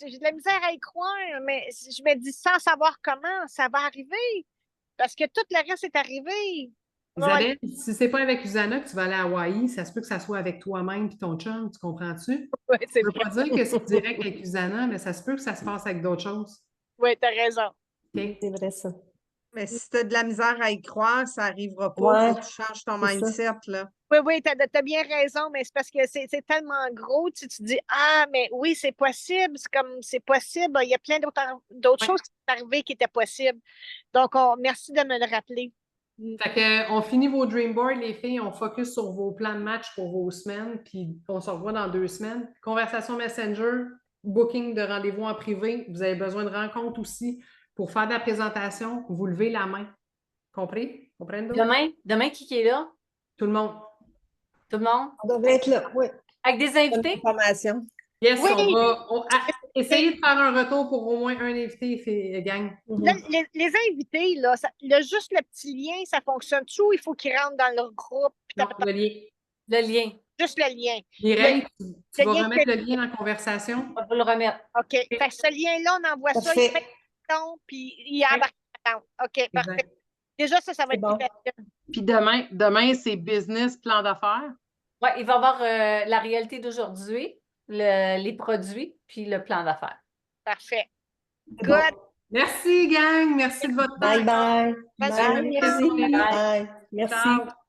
j'ai de la misère à y croire, mais je me dis sans savoir comment, ça va arriver. Parce que tout le reste est arrivé. Isabelle, si c'est pas avec Usana que tu vas aller à Hawaï, ça se peut que ça soit avec toi-même et ton chum, tu comprends-tu? Oui, c'est Je ne veux vrai. pas dire que c'est direct avec Usana, mais ça se peut que ça se passe avec d'autres choses. Oui, t'as raison. OK? C'est vrai, ça. Mais si tu as de la misère à y croire, ça n'arrivera pas. Ouais, Faut que tu changes ton c'est ça. mindset, là. Oui, t'as bien raison, mais c'est parce que c'est tellement gros, tu te dis, ah, mais oui, c'est possible, c'est comme, c'est possible, il y a plein d'autres choses qui sont arrivées qui étaient possibles. Donc, merci de me le rappeler. Fait que, on finit vos dream boards, les filles, on focus sur vos plans de match pour vos semaines, puis on se revoit dans 2 semaines. Conversation Messenger, booking de rendez-vous en privé, vous avez besoin de rencontres aussi pour faire de la présentation, vous levez la main. Compris? Comprendo? Demain, qui est là? Tout le monde. Tout le monde? On devrait être là, oui. Avec des Bonne invités? information. Yes, Oui. essayez de faire un retour pour au moins un invité, gang. Là, les invités, là, juste le petit lien, ça fonctionne-tu ou il faut qu'ils rentrent dans leur groupe? Puis Non, le lien. Le lien. Juste le lien. Mireille, tu vas lien remettre le lien dans la conversation? On va le remettre. OK. Fait que ce lien-là, on envoie ça, Parfait. il fait le ton, puis il embarque dedans. OK, parfait. Exact. Déjà, ça va C'est être bon. plus facile. Puis demain, c'est business, plan d'affaires. Oui, il va y avoir la réalité d'aujourd'hui, les produits, puis le plan d'affaires. Parfait. C'est Good. bon. Merci, gang. Merci de votre temps. Bye bye. Bonne Bye, journée. merci. Bye. Bye. Merci. Ciao.